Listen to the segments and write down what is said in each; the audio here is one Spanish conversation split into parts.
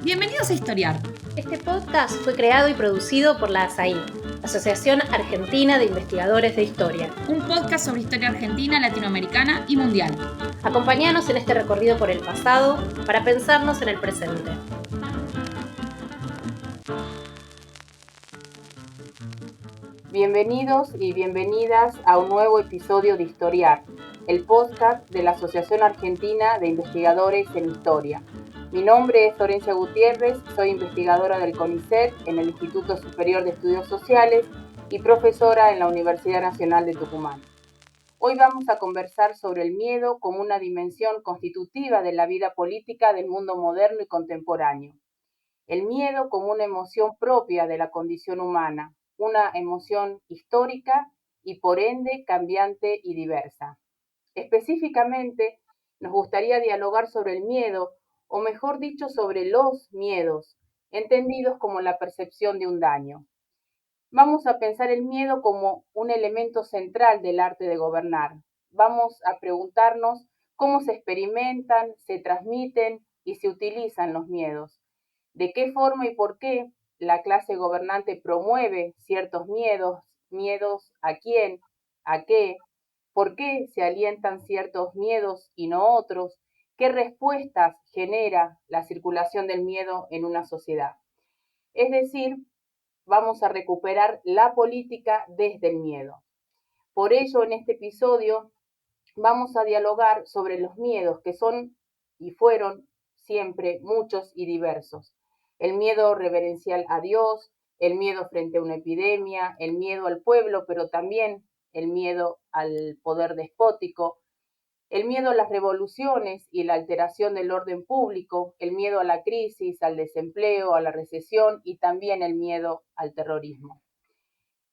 Bienvenidos a Historiar. Este podcast fue creado y producido por la ASAI, Asociación Argentina de Investigadores de Historia. Un podcast sobre historia argentina, latinoamericana y mundial. Acompáñanos en este recorrido por el pasado para pensarnos en el presente. Bienvenidos y bienvenidas a un nuevo episodio de Historiar, el podcast de la Asociación Argentina de Investigadores en Historia. Mi nombre es Florencia Gutiérrez, soy investigadora del CONICET en el Instituto Superior de Estudios Sociales y profesora en la Universidad Nacional de Tucumán. Hoy vamos a conversar sobre el miedo como una dimensión constitutiva de la vida política del mundo moderno y contemporáneo. El miedo como una emoción propia de la condición humana, una emoción histórica y por ende cambiante y diversa. Específicamente, nos gustaría dialogar sobre el miedo, o mejor dicho, sobre los miedos, entendidos como la percepción de un daño. Vamos a pensar el miedo como un elemento central del arte de gobernar. Vamos a preguntarnos cómo se experimentan, se transmiten y se utilizan los miedos. ¿De qué forma y por qué la clase gobernante promueve ciertos miedos? ¿Miedos a quién? ¿A qué? ¿Por qué se alientan ciertos miedos y no otros? ¿Qué respuestas genera la circulación del miedo en una sociedad? Es decir, vamos a recuperar la política desde el miedo. Por ello, en este episodio vamos a dialogar sobre los miedos que son y fueron siempre muchos y diversos. El miedo reverencial a Dios, el miedo frente a una epidemia, el miedo al pueblo, pero también el miedo al poder despótico, el miedo a las revoluciones y la alteración del orden público, el miedo a la crisis, al desempleo, a la recesión y también el miedo al terrorismo.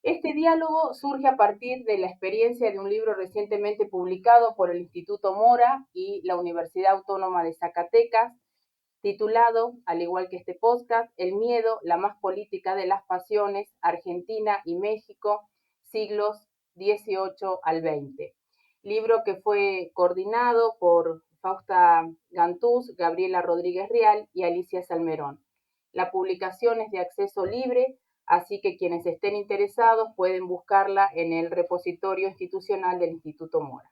Este diálogo surge a partir de la experiencia de un libro recientemente publicado por el Instituto Mora y la Universidad Autónoma de Zacatecas, titulado, al igual que este podcast, El miedo, la más política de las pasiones, Argentina y México, siglos XVIII al XX. Libro que fue coordinado por Fausta Gantús, Gabriela Rodríguez Rial y Alicia Salmerón. La publicación es de acceso libre, así que quienes estén interesados pueden buscarla en el repositorio institucional del Instituto Mora.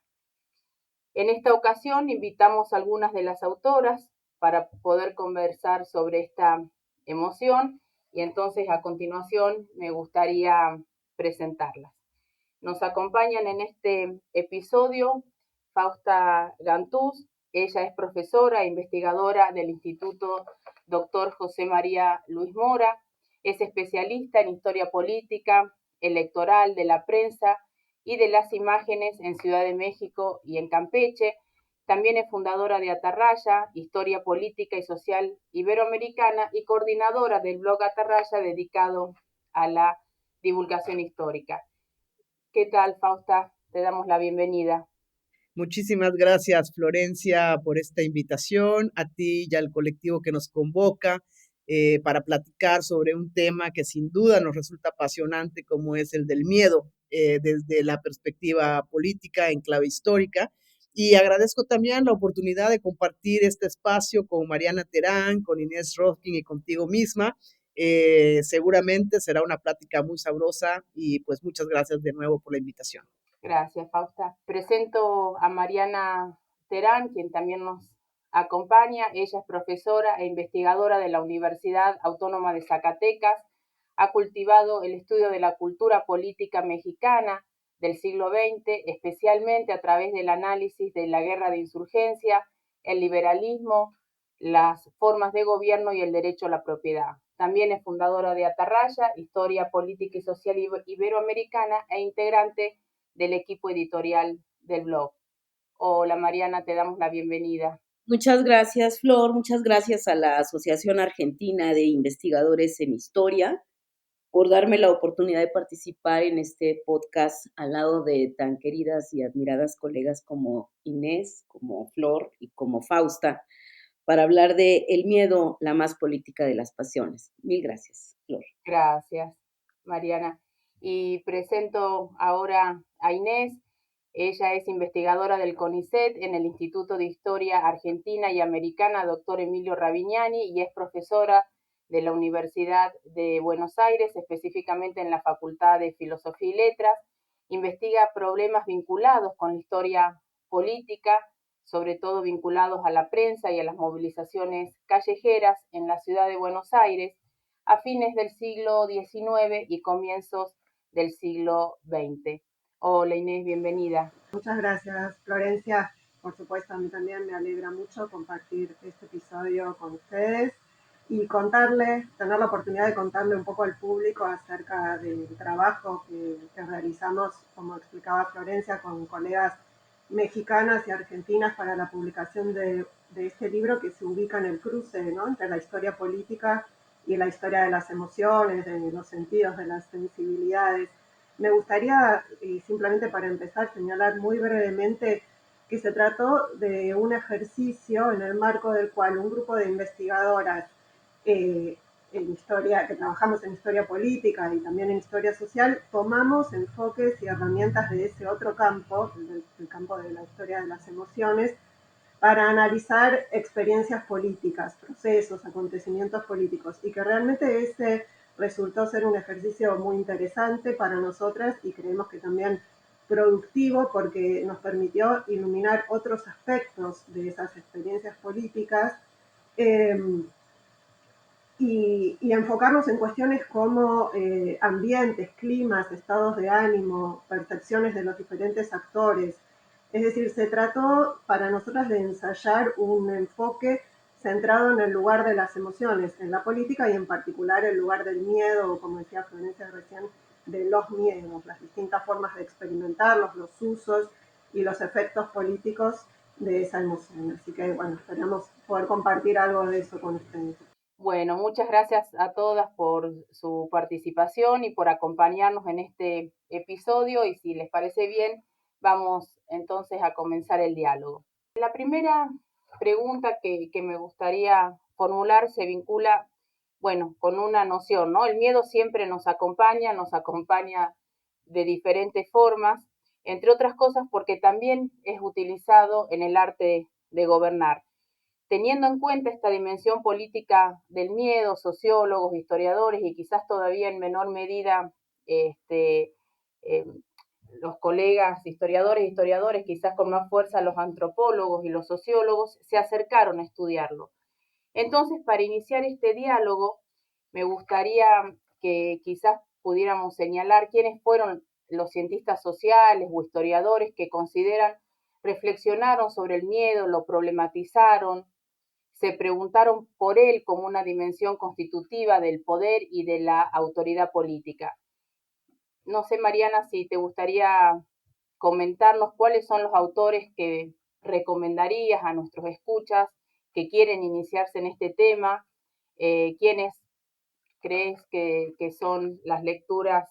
En esta ocasión invitamos a algunas de las autoras para poder conversar sobre esta emoción y entonces a continuación me gustaría presentarlas. Nos acompañan en este episodio Fausta Gantús. Ella es profesora e investigadora del Instituto Dr. José María Luis Mora. Es especialista en historia política, electoral, de la prensa y de las imágenes en Ciudad de México y en Campeche. También es fundadora de Atarraya, Historia Política y Social Iberoamericana, y coordinadora del blog Atarraya dedicado a la divulgación histórica. ¿Qué tal, Fausta? Te damos la bienvenida. Muchísimas gracias, Florencia, por esta invitación, a ti y al colectivo que nos convoca para platicar sobre un tema que sin duda nos resulta apasionante, como es el del miedo, desde la perspectiva política en clave histórica. Y agradezco también la oportunidad de compartir este espacio con Mariana Terán, con Inés Roskin y contigo misma. Seguramente será una plática muy sabrosa y pues muchas gracias de nuevo por la invitación. Gracias, Fausta. Presento a Mariana Terán, quien también nos acompaña. Ella es profesora e investigadora de la Universidad Autónoma de Zacatecas. Ha cultivado el estudio de la cultura política mexicana del siglo XX, especialmente a través del análisis de la guerra de insurgencia, el liberalismo, las formas de gobierno y el derecho a la propiedad. También es fundadora de Atarraya, Historia Política y Social Iberoamericana, e integrante del equipo editorial del blog. Hola Mariana, te damos la bienvenida. Muchas gracias, Flor. Muchas gracias a la Asociación Argentina de Investigadores en Historia por darme la oportunidad de participar en este podcast al lado de tan queridas y admiradas colegas como Inés, como Flor y como Fausta, para hablar de el miedo, la más política de las pasiones. Mil gracias, Flor. Gracias, Mariana. Y presento ahora a Inés. Ella es investigadora del CONICET en el Instituto de Historia Argentina y Americana, Dr. Emilio Ravignani, y es profesora de la Universidad de Buenos Aires, específicamente en la Facultad de Filosofía y Letras. Investiga problemas vinculados con la historia política, sobre todo vinculados a la prensa y a las movilizaciones callejeras en la ciudad de Buenos Aires a fines del siglo XIX y comienzos del siglo XX. Hola Inés, bienvenida. Muchas gracias, Florencia. Por supuesto, a mí también me alegra mucho compartir este episodio con ustedes y tener la oportunidad de contarle un poco al público acerca del trabajo que realizamos, como explicaba Florencia, con colegas mexicanas y argentinas para la publicación de este libro que se ubica en el cruce, ¿no?, entre la historia política y la historia de las emociones, de los sentidos, de las sensibilidades. Me gustaría, simplemente para empezar, señalar muy brevemente que se trató de un ejercicio en el marco del cual un grupo de investigadoras en historia, que trabajamos en historia política y también en historia social, tomamos enfoques y herramientas de ese otro campo, el campo de la historia de las emociones, para analizar experiencias políticas, procesos, acontecimientos políticos, y que realmente ese resultó ser un ejercicio muy interesante para nosotras y creemos que también productivo porque nos permitió iluminar otros aspectos de esas experiencias políticas y enfocarnos en cuestiones como ambientes, climas, estados de ánimo, percepciones de los diferentes actores. Es decir, se trató para nosotras de ensayar un enfoque centrado en el lugar de las emociones, en la política y en particular el lugar del miedo, o como decía Florencia recién, de los miedos, las distintas formas de experimentarlos, los usos y los efectos políticos de esa emoción. Así que, bueno, esperamos poder compartir algo de eso con ustedes. Bueno, muchas gracias a todas por su participación y por acompañarnos en este episodio, y si les parece bien, vamos entonces a comenzar el diálogo. La primera pregunta que me gustaría formular se vincula, bueno, con una noción, ¿no? El miedo siempre nos acompaña de diferentes formas, entre otras cosas porque también es utilizado en el arte de gobernar. Teniendo en cuenta esta dimensión política del miedo, sociólogos, historiadores y quizás todavía en menor medida los colegas historiadores, quizás con más fuerza los antropólogos y los sociólogos, se acercaron a estudiarlo. Entonces, para iniciar este diálogo, me gustaría que quizás pudiéramos señalar quiénes fueron los cientistas sociales o historiadores que reflexionaron sobre el miedo, lo problematizaron, se preguntaron por él como una dimensión constitutiva del poder y de la autoridad política. No sé, Mariana, si te gustaría comentarnos cuáles son los autores que recomendarías a nuestros escuchas que quieren iniciarse en este tema, quiénes crees que son las lecturas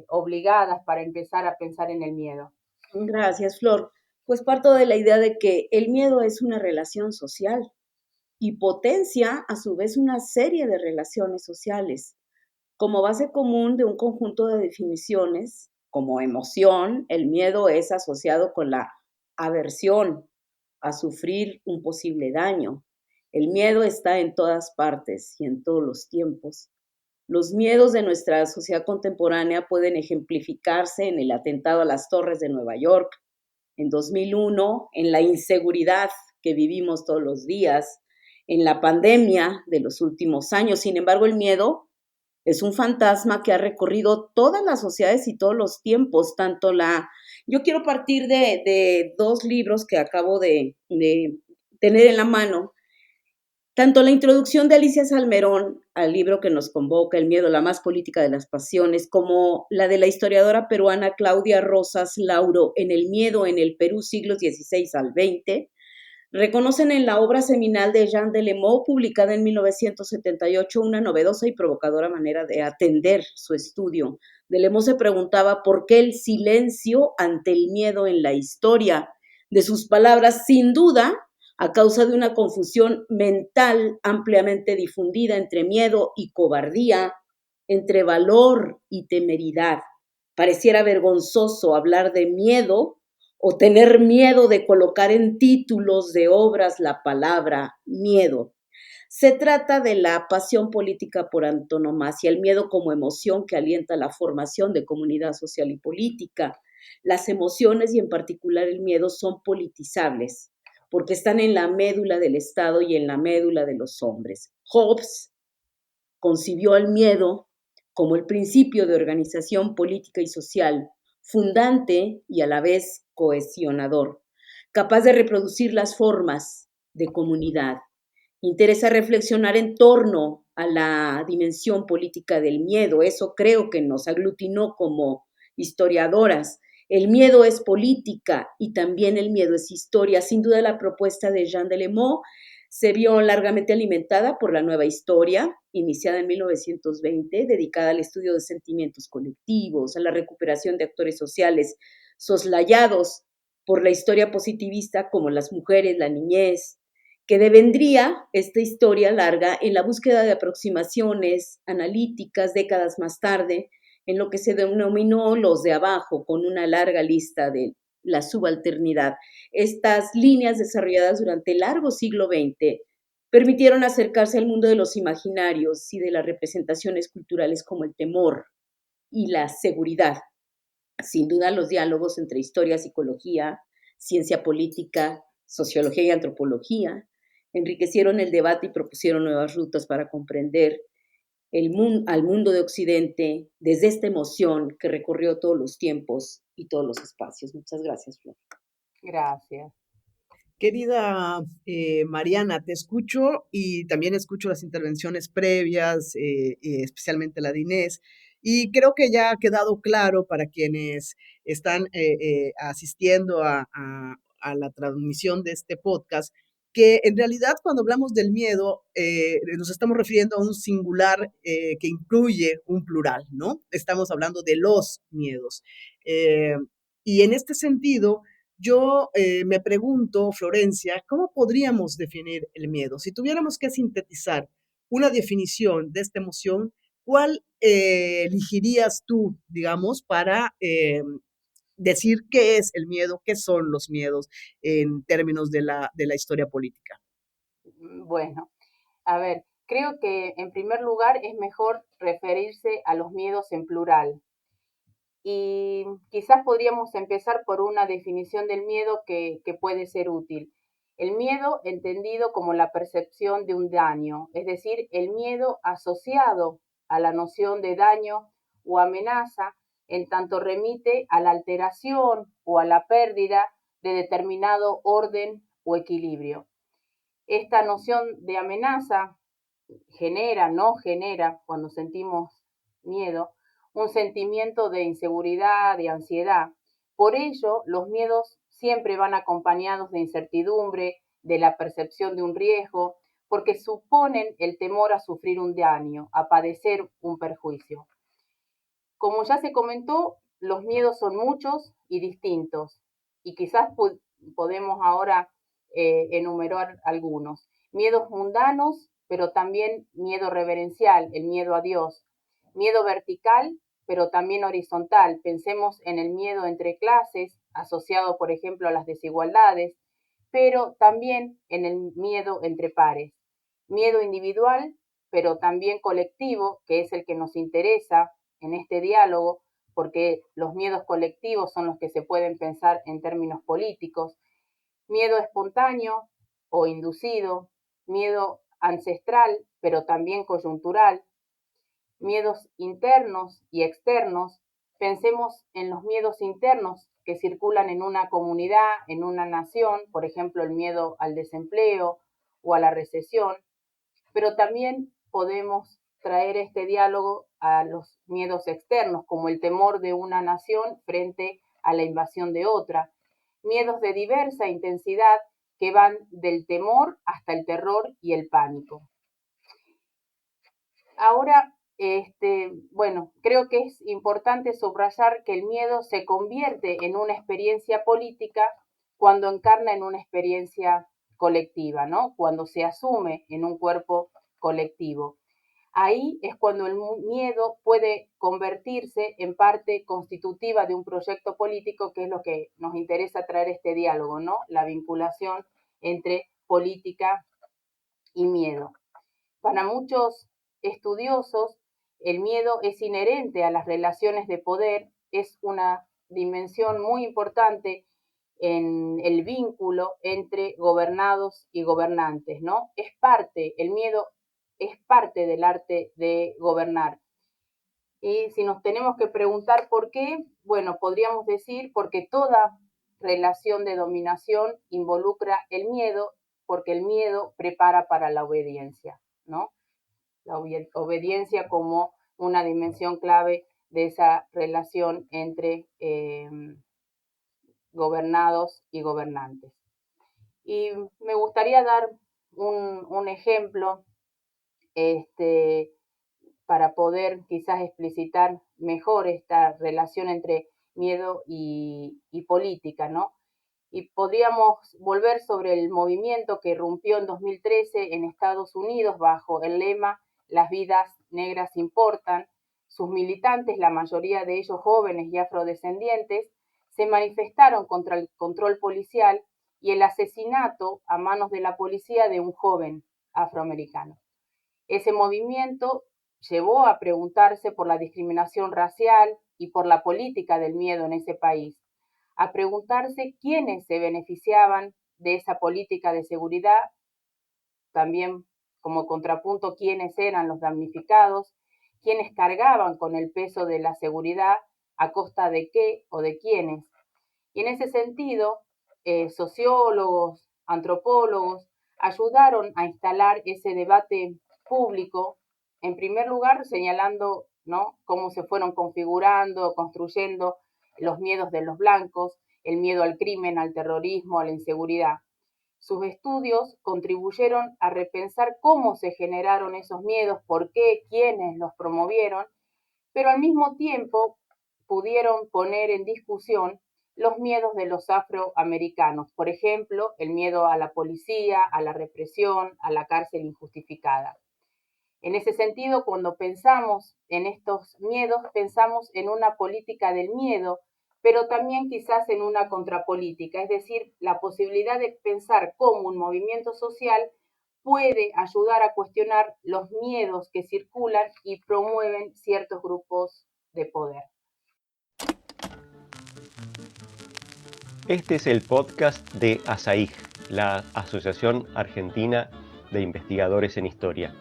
obligadas para empezar a pensar en el miedo. Gracias, Flor. Pues parto de la idea de que el miedo es una relación social y potencia a su vez una serie de relaciones sociales. Como base común de un conjunto de definiciones, como emoción, el miedo es asociado con la aversión a sufrir un posible daño. El miedo está en todas partes y en todos los tiempos. Los miedos de nuestra sociedad contemporánea pueden ejemplificarse en el atentado a las Torres de Nueva York, en 2001, en la inseguridad que vivimos todos los días, en la pandemia de los últimos años. Sin embargo, el miedo es un fantasma que ha recorrido todas las sociedades y todos los tiempos, Yo quiero partir de dos libros que acabo de tener en la mano, tanto la introducción de Alicia Salmerón al libro que nos convoca, El miedo, la más política de las pasiones, como la de la historiadora peruana Claudia Rosas Lauro, En el miedo en el Perú, siglos XVI al XX, reconocen en la obra seminal de Jean Delémont, publicada en 1978, una novedosa y provocadora manera de atender su estudio. Delémont se preguntaba por qué el silencio ante el miedo en la historia. De sus palabras, sin duda, a causa de una confusión mental ampliamente difundida entre miedo y cobardía, entre valor y temeridad. Pareciera vergonzoso hablar de miedo o tener miedo de colocar en títulos de obras la palabra miedo. Se trata de la pasión política por antonomasia, el miedo como emoción que alienta la formación de comunidad social y política. Las emociones y en particular el miedo son politizables porque están en la médula del Estado y en la médula de los hombres. Hobbes concibió el miedo como el principio de organización política y social, fundante y a la vez cohesionador, capaz de reproducir las formas de comunidad. Interesa reflexionar en torno a la dimensión política del miedo. Eso creo que nos aglutinó como historiadoras. El miedo es política y también el miedo es historia. Sin duda la propuesta de Jean Delémont se vio largamente alimentada por la nueva historia, iniciada en 1920, dedicada al estudio de sentimientos colectivos, a la recuperación de actores sociales soslayados por la historia positivista como las mujeres, la niñez, que devendría esta historia larga en la búsqueda de aproximaciones analíticas décadas más tarde, en lo que se denominó los de abajo, con una larga lista de la subalternidad. Estas líneas desarrolladas durante el largo siglo XX permitieron acercarse al mundo de los imaginarios y de las representaciones culturales como el temor y la seguridad. Sin duda, los diálogos entre historia, psicología, ciencia política, sociología y antropología enriquecieron el debate y propusieron nuevas rutas para comprender al mundo de Occidente desde esta emoción que recorrió todos los tiempos y todos los espacios. Muchas gracias, Flor. Gracias. Querida Mariana, te escucho y también escucho las intervenciones previas, especialmente la de Inés, y creo que ya ha quedado claro para quienes están asistiendo a la transmisión de este podcast, que en realidad cuando hablamos del miedo nos estamos refiriendo a un singular que incluye un plural, ¿no? Estamos hablando de los miedos. Y en este sentido, yo me pregunto, Florencia, ¿cómo podríamos definir el miedo? Si tuviéramos que sintetizar una definición de esta emoción, ¿cuál elegirías tú, digamos, para decir qué es el miedo, qué son los miedos en términos de la historia política? Bueno, a ver, creo que en primer lugar es mejor referirse a los miedos en plural. Y quizás podríamos empezar por una definición del miedo que puede ser útil. El miedo entendido como la percepción de un daño, es decir, el miedo asociado a la noción de daño o amenaza, en tanto remite a la alteración o a la pérdida de determinado orden o equilibrio. Esta noción de amenaza no genera, cuando sentimos miedo, un sentimiento de inseguridad, de ansiedad. Por ello, los miedos siempre van acompañados de incertidumbre, de la percepción de un riesgo, porque suponen el temor a sufrir un daño, a padecer un perjuicio. Como ya se comentó, los miedos son muchos y distintos, y quizás podemos ahora enumerar algunos. Miedos mundanos, pero también miedo reverencial, el miedo a Dios. Miedo vertical, pero también horizontal. Pensemos en el miedo entre clases, asociado, por ejemplo, a las desigualdades, pero también en el miedo entre pares. Miedo individual, pero también colectivo, que es el que nos interesa en este diálogo, porque los miedos colectivos son los que se pueden pensar en términos políticos. Miedo espontáneo o inducido, miedo ancestral, pero también coyuntural, miedos internos y externos. Pensemos en los miedos internos que circulan en una comunidad, en una nación, por ejemplo, el miedo al desempleo o a la recesión, pero también podemos traer este diálogo a los miedos externos, como el temor de una nación frente a la invasión de otra, miedos de diversa intensidad que van del temor hasta el terror y el pánico. Ahora, bueno, creo que es importante subrayar que el miedo se convierte en una experiencia política cuando encarna en una experiencia colectiva, ¿no? Cuando se asume en un cuerpo colectivo. ahí es cuando el miedo puede convertirse en parte constitutiva de un proyecto político, que es lo que nos interesa traer este diálogo, ¿no? La vinculación entre política y miedo. Para muchos estudiosos, el miedo es inherente a las relaciones de poder, es una dimensión muy importante en el vínculo entre gobernados y gobernantes, ¿no? El miedo es parte del arte de gobernar. Y si nos tenemos que preguntar por qué, bueno, podríamos decir porque toda relación de dominación involucra el miedo, porque el miedo prepara para la obediencia, ¿no? La obediencia como una dimensión clave de esa relación entre gobernados y gobernantes. Y me gustaría dar un ejemplo para poder quizás explicitar mejor esta relación entre miedo y política, ¿no? Y podríamos volver sobre el movimiento que irrumpió en 2013 en Estados Unidos bajo el lema "Las vidas negras importan". Sus militantes, la mayoría de ellos jóvenes y afrodescendientes, se manifestaron contra el control policial y el asesinato a manos de la policía de un joven afroamericano. Ese movimiento llevó a preguntarse por la discriminación racial y por la política del miedo en ese país, a preguntarse quiénes se beneficiaban de esa política de seguridad, también como contrapunto quiénes eran los damnificados, quiénes cargaban con el peso de la seguridad, a costa de qué o de quiénes. Y en ese sentido, sociólogos, antropólogos, ayudaron a instalar ese debate público, en primer lugar señalando, ¿no?, cómo se fueron configurando, construyendo los miedos de los blancos, el miedo al crimen, al terrorismo, a la inseguridad. Sus estudios contribuyeron a repensar cómo se generaron esos miedos, por qué, quiénes los promovieron, pero al mismo tiempo pudieron poner en discusión los miedos de los afroamericanos, por ejemplo, el miedo a la policía, a la represión, a la cárcel injustificada. En ese sentido, cuando pensamos en estos miedos, pensamos en una política del miedo, pero también quizás en una contrapolítica, es decir, la posibilidad de pensar cómo un movimiento social puede ayudar a cuestionar los miedos que circulan y promueven ciertos grupos de poder. Este es el podcast de ASAIG, la Asociación Argentina de Investigadores en Historia.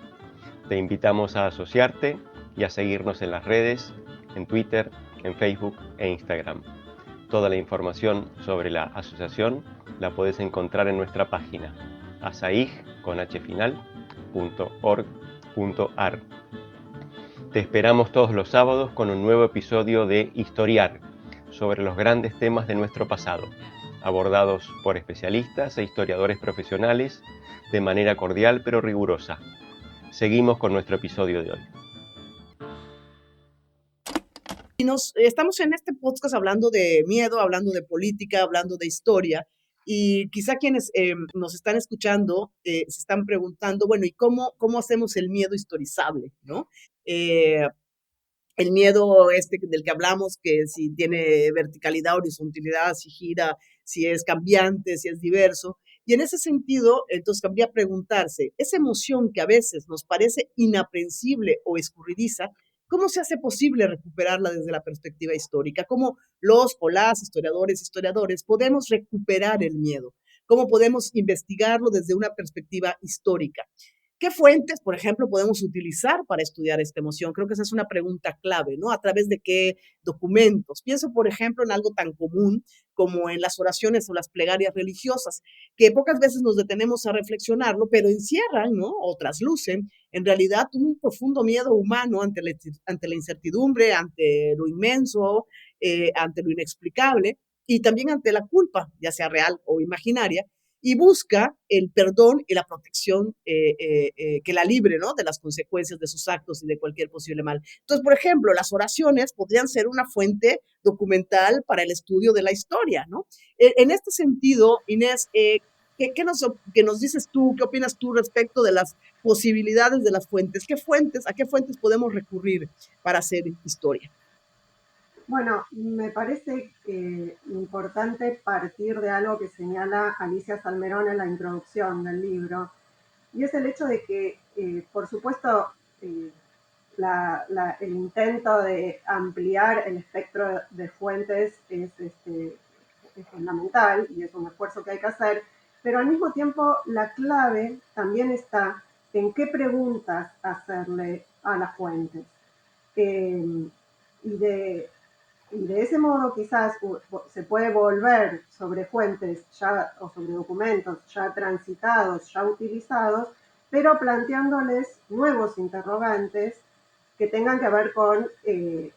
Te invitamos a asociarte y a seguirnos en las redes, en Twitter, en Facebook e Instagram. Toda la información sobre la asociación la puedes encontrar en nuestra página asaig.org.ar. Te esperamos todos los sábados con un nuevo episodio de Historiar, sobre los grandes temas de nuestro pasado, abordados por especialistas e historiadores profesionales de manera cordial pero rigurosa. Seguimos con nuestro episodio de hoy. Y estamos en este podcast hablando de miedo, hablando de política, hablando de historia, y quizá quienes nos están escuchando se están preguntando, bueno, ¿y cómo hacemos el miedo historizable, ¿no? El miedo del que hablamos, que si tiene verticalidad, horizontalidad, si gira, si es cambiante, si es diverso. Y en ese sentido, entonces cabría preguntarse, esa emoción que a veces nos parece inaprensible o escurridiza, ¿cómo se hace posible recuperarla desde la perspectiva histórica? ¿Cómo los o las historiadores podemos recuperar el miedo? ¿Cómo podemos investigarlo desde una perspectiva histórica? ¿Qué fuentes, por ejemplo, podemos utilizar para estudiar esta emoción? Creo que esa es una pregunta clave, ¿no? ¿A través de qué documentos? Pienso, por ejemplo, en algo tan común como en las oraciones o las plegarias religiosas, que pocas veces nos detenemos a reflexionarlo, pero encierran, ¿no?, o traslucen, en realidad, un profundo miedo humano ante la incertidumbre, ante lo inmenso, ante lo inexplicable, y también ante la culpa, ya sea real o imaginaria, y busca el perdón y la protección que la libre, ¿no?, de las consecuencias de sus actos y de cualquier posible mal. Entonces, por ejemplo, las oraciones podrían ser una fuente documental para el estudio de la historia, ¿no? En este sentido, Inés, ¿Qué nos dices tú? ¿Qué opinas tú respecto de las posibilidades de las fuentes? ¿A qué fuentes podemos recurrir para hacer historia? Bueno, me parece importante partir de algo que señala Alicia Salmerón en la introducción del libro, y es el hecho de que, por supuesto, eh, el intento de ampliar el espectro de fuentes es fundamental y es un esfuerzo que hay que hacer, pero al mismo tiempo la clave también está en qué preguntas hacerle a las fuentes. Eh, y, de, y de ese modo quizás se puede volver sobre fuentes ya o sobre documentos ya transitados, ya utilizados, pero planteándoles nuevos interrogantes que tengan que ver con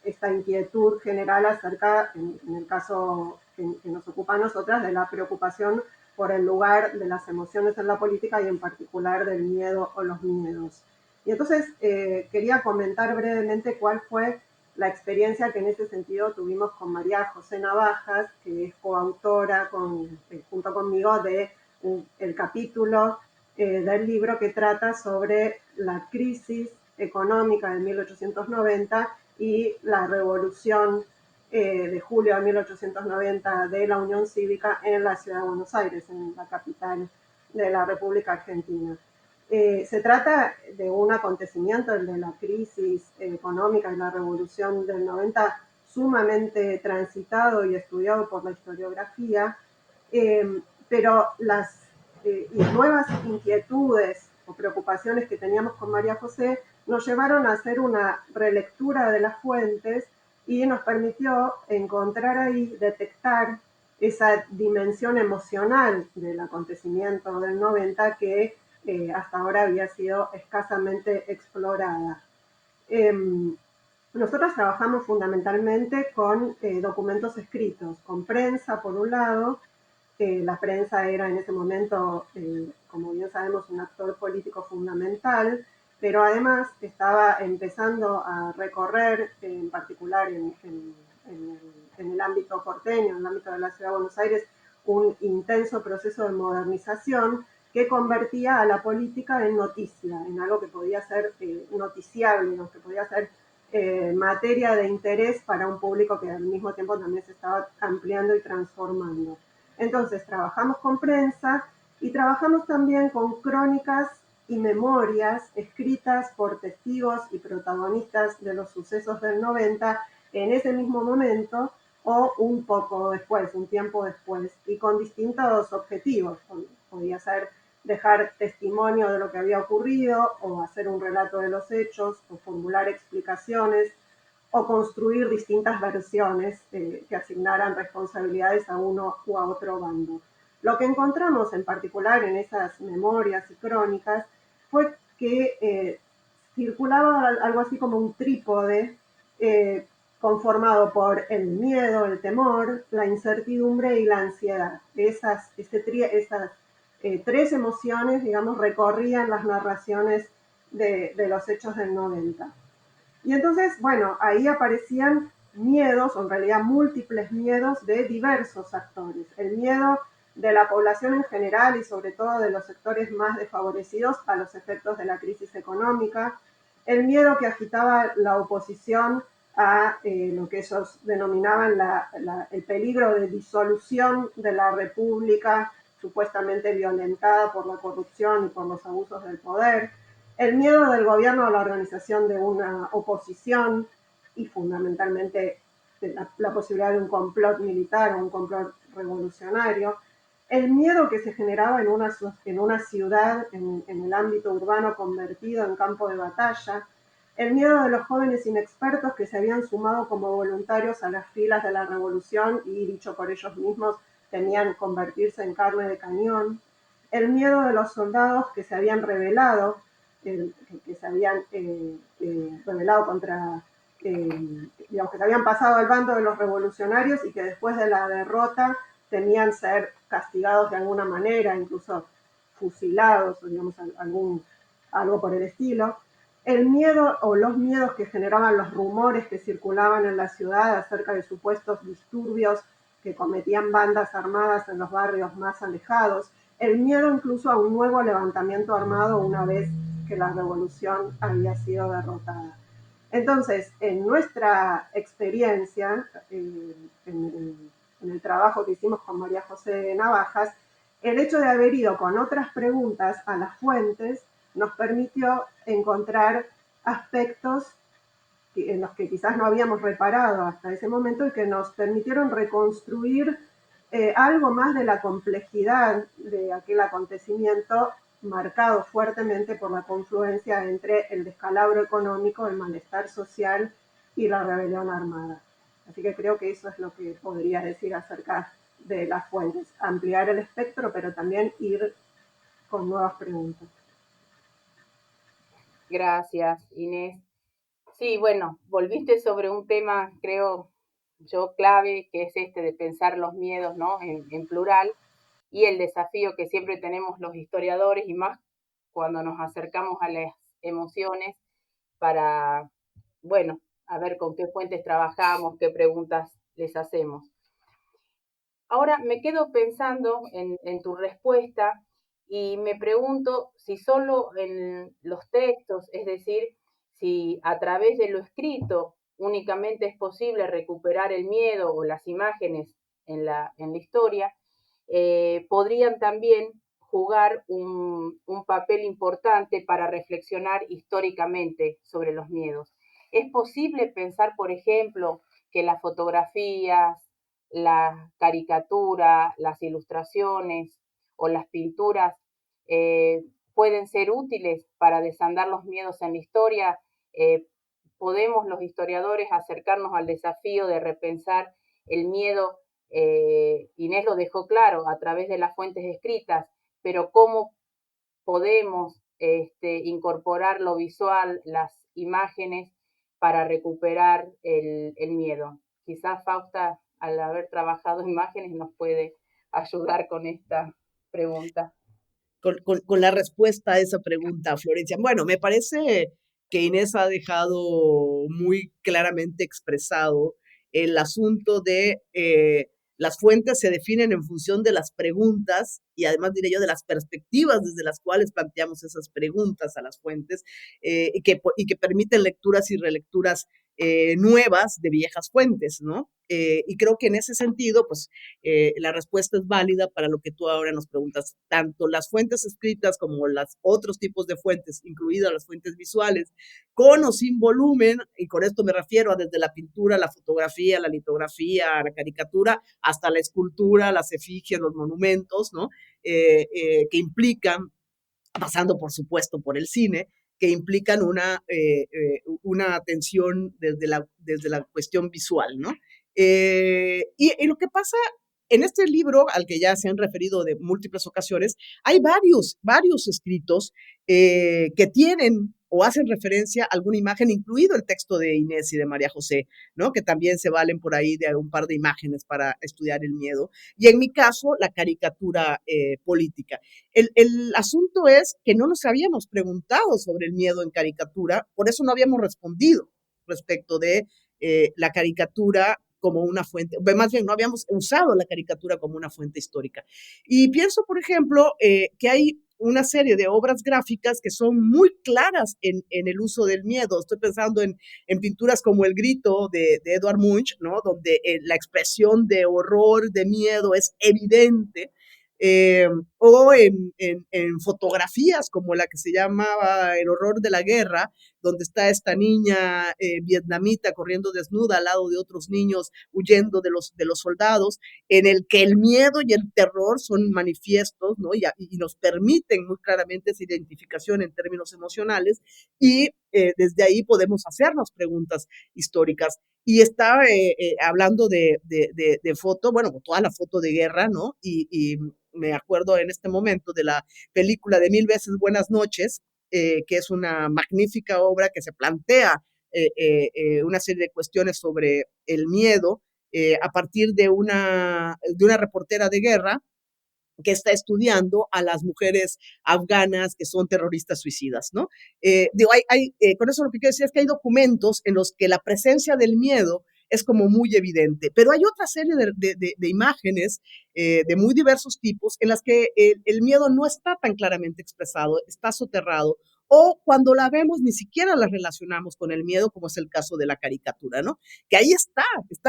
esta inquietud general acerca, en el caso que nos ocupa a nosotras, de la preocupación por el lugar de las emociones en la política y en particular del miedo o los miedos. Y entonces quería comentar brevemente cuál fue la experiencia que en ese sentido tuvimos con María José Navajas, que es coautora junto conmigo de el capítulo del libro que trata sobre la crisis económica de 1890 y la revolución de julio de 1890 de la Unión Cívica en la ciudad de Buenos Aires, en la capital de la República Argentina. Se trata de un acontecimiento, el de la crisis económica y la revolución del 90, sumamente transitado y estudiado por la historiografía, pero las nuevas inquietudes o preocupaciones que teníamos con María José nos llevaron a hacer una relectura de las fuentes y nos permitió encontrar ahí, detectar esa dimensión emocional del acontecimiento del 90 que hasta ahora había sido escasamente explorada. Nosotros trabajamos fundamentalmente con documentos escritos, con prensa por un lado. La prensa era en ese momento, como bien sabemos, un actor político fundamental, pero además estaba empezando a recorrer, en particular en el ámbito porteño, en el ámbito de la ciudad de Buenos Aires, un intenso proceso de modernización que convertía a la política en noticia, en algo que podía ser noticiable, ¿no? Que podía ser materia de interés para un público que al mismo tiempo también se estaba ampliando y transformando. Entonces trabajamos con prensa y trabajamos también con crónicas y memorias escritas por testigos y protagonistas de los sucesos del 90 en ese mismo momento o un poco después, un tiempo después, y con distintos objetivos. Podía ser dejar testimonio de lo que había ocurrido o hacer un relato de los hechos o formular explicaciones o construir distintas versiones que asignaran responsabilidades a uno u a otro bando. Lo que encontramos en particular en esas memorias y crónicas fue que circulaba algo así como un trípode conformado por el miedo, el temor, la incertidumbre y la ansiedad. Esas tres emociones, digamos, recorrían las narraciones de los hechos del 90. Y entonces, bueno, ahí aparecían miedos, o en realidad múltiples miedos de diversos actores. El miedo de la población en general y sobre todo de los sectores más desfavorecidos a los efectos de la crisis económica. El miedo que agitaba la oposición a lo que ellos denominaban el peligro de disolución de la república supuestamente violentada por la corrupción y por los abusos del poder. El miedo del gobierno a la organización de una oposición y fundamentalmente la posibilidad de un complot militar o un complot revolucionario. El miedo que se generaba en una ciudad, en el ámbito urbano convertido en campo de batalla. El miedo de los jóvenes inexpertos que se habían sumado como voluntarios a las filas de la revolución y, dicho por ellos mismos, temían convertirse en carne de cañón. El miedo de los soldados que se habían rebelado, que se habían rebelado contra, digamos, que se habían pasado al bando de los revolucionarios y que después de la derrota temían ser castigados de alguna manera, incluso fusilados, o digamos, algo por el estilo. El miedo o los miedos que generaban los rumores que circulaban en la ciudad acerca de supuestos disturbios que cometían bandas armadas en los barrios más alejados. el miedo incluso a un nuevo levantamiento armado una vez que la revolución había sido derrotada. Entonces, en nuestra experiencia, en el trabajo que hicimos con María José Navajas, el hecho de haber ido con otras preguntas a las fuentes nos permitió encontrar aspectos en los que quizás no habíamos reparado hasta ese momento y que nos permitieron reconstruir algo más de la complejidad de aquel acontecimiento marcado fuertemente por la confluencia entre el descalabro económico, el malestar social y la rebelión armada. Así que creo que eso es lo que podría decir acerca de las fuentes, ampliar el espectro, pero también ir con nuevas preguntas. Gracias, Inés. Sí, bueno, volviste sobre un tema, creo yo, clave, que es este de pensar los miedos, ¿no? En plural, y el desafío que siempre tenemos los historiadores, y más cuando nos acercamos a las emociones, para, bueno, a ver con qué fuentes trabajamos, qué preguntas les hacemos. Ahora me quedo pensando en tu respuesta y me pregunto si solo en los textos, es decir, si a través de lo escrito únicamente es posible recuperar el miedo o las imágenes en la historia, podrían también jugar un papel importante para reflexionar históricamente sobre los miedos. ¿Es posible pensar, por ejemplo, que las fotografías, la caricatura, las ilustraciones o las pinturas pueden ser útiles para desandar los miedos en la historia? Podemos los historiadores acercarnos al desafío de repensar el miedo. Inés lo dejó claro a través de las fuentes escritas, pero ¿cómo podemos incorporar lo visual, las imágenes, para recuperar el miedo? Quizás Fausta, al haber trabajado imágenes, nos puede ayudar con esta pregunta. Con la respuesta a esa pregunta, Florencia. Bueno, me parece que Inés ha dejado muy claramente expresado el asunto de las fuentes se definen en función de las preguntas y además diré yo de las perspectivas desde las cuales planteamos esas preguntas a las fuentes y que permiten lecturas y relecturas nuevas de viejas fuentes, ¿no? Y creo que en ese sentido, pues, la respuesta es válida para lo que tú ahora nos preguntas. Tanto las fuentes escritas como los otros tipos de fuentes, incluidas las fuentes visuales, con o sin volumen, y con esto me refiero a desde la pintura, la fotografía, la litografía, la caricatura, hasta la escultura, las efigies, los monumentos, ¿no? Que implican, pasando por supuesto por el cine, que implican una atención desde la cuestión visual, ¿no? Y lo que pasa en este libro, al que ya se han referido de múltiples ocasiones, hay varios escritos que tienen o hacen referencia a alguna imagen, incluido el texto de Inés y de María José, ¿no? Que también se valen por ahí de un par de imágenes para estudiar el miedo. Y en mi caso, la caricatura política. El asunto es que no nos habíamos preguntado sobre el miedo en caricatura, por eso no habíamos respondido respecto de la caricatura como una fuente, más bien no habíamos usado la caricatura como una fuente histórica. Y pienso, por ejemplo, que hay una serie de obras gráficas que son muy claras en el uso del miedo. Estoy pensando en pinturas como El Grito de Edvard Munch, ¿no? Donde la expresión de horror, de miedo es evidente. O en fotografías como la que se llamaba El horror de la guerra, donde está esta niña vietnamita corriendo desnuda al lado de otros niños huyendo de los soldados, en el que el miedo y el terror son manifiestos, ¿no? Y nos permiten muy claramente esa identificación en términos emocionales, y desde ahí podemos hacernos preguntas históricas. Y estaba hablando de foto, bueno, toda la foto de guerra, ¿no? Y me acuerdo en este momento de la película de Mil veces Buenas noches, que es una magnífica obra que se plantea una serie de cuestiones sobre el miedo a partir de una reportera de guerra que está estudiando a las mujeres afganas que son terroristas suicidas, ¿no? Con eso lo que quiero decir es que hay documentos en los que la presencia del miedo es como muy evidente. Pero hay otra serie de imágenes de muy diversos tipos en las que el miedo no está tan claramente expresado, está soterrado, o cuando la vemos ni siquiera la relacionamos con el miedo, como es el caso de la caricatura, ¿no? Que ahí está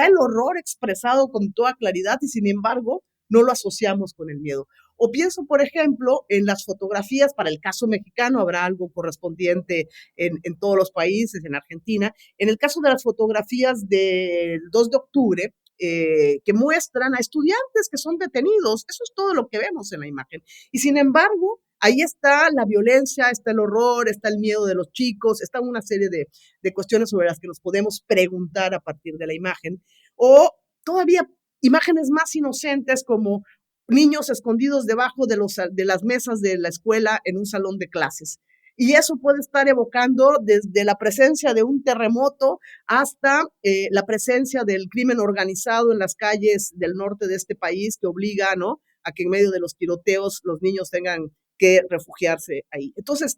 el horror expresado con toda claridad y sin embargo no lo asociamos con el miedo. O pienso, por ejemplo, en las fotografías, para el caso mexicano, habrá algo correspondiente en todos los países, en Argentina. En el caso de las fotografías del 2 de octubre, que muestran a estudiantes que son detenidos, eso es todo lo que vemos en la imagen. Y sin embargo, ahí está la violencia, está el horror, está el miedo de los chicos, está una serie de cuestiones sobre las que nos podemos preguntar a partir de la imagen. O todavía imágenes más inocentes como niños escondidos debajo de las mesas de la escuela en un salón de clases. Y eso puede estar evocando desde la presencia de un terremoto hasta la presencia del crimen organizado en las calles del norte de este país, que obliga, ¿no?, a que en medio de los tiroteos los niños tengan que refugiarse ahí. Entonces,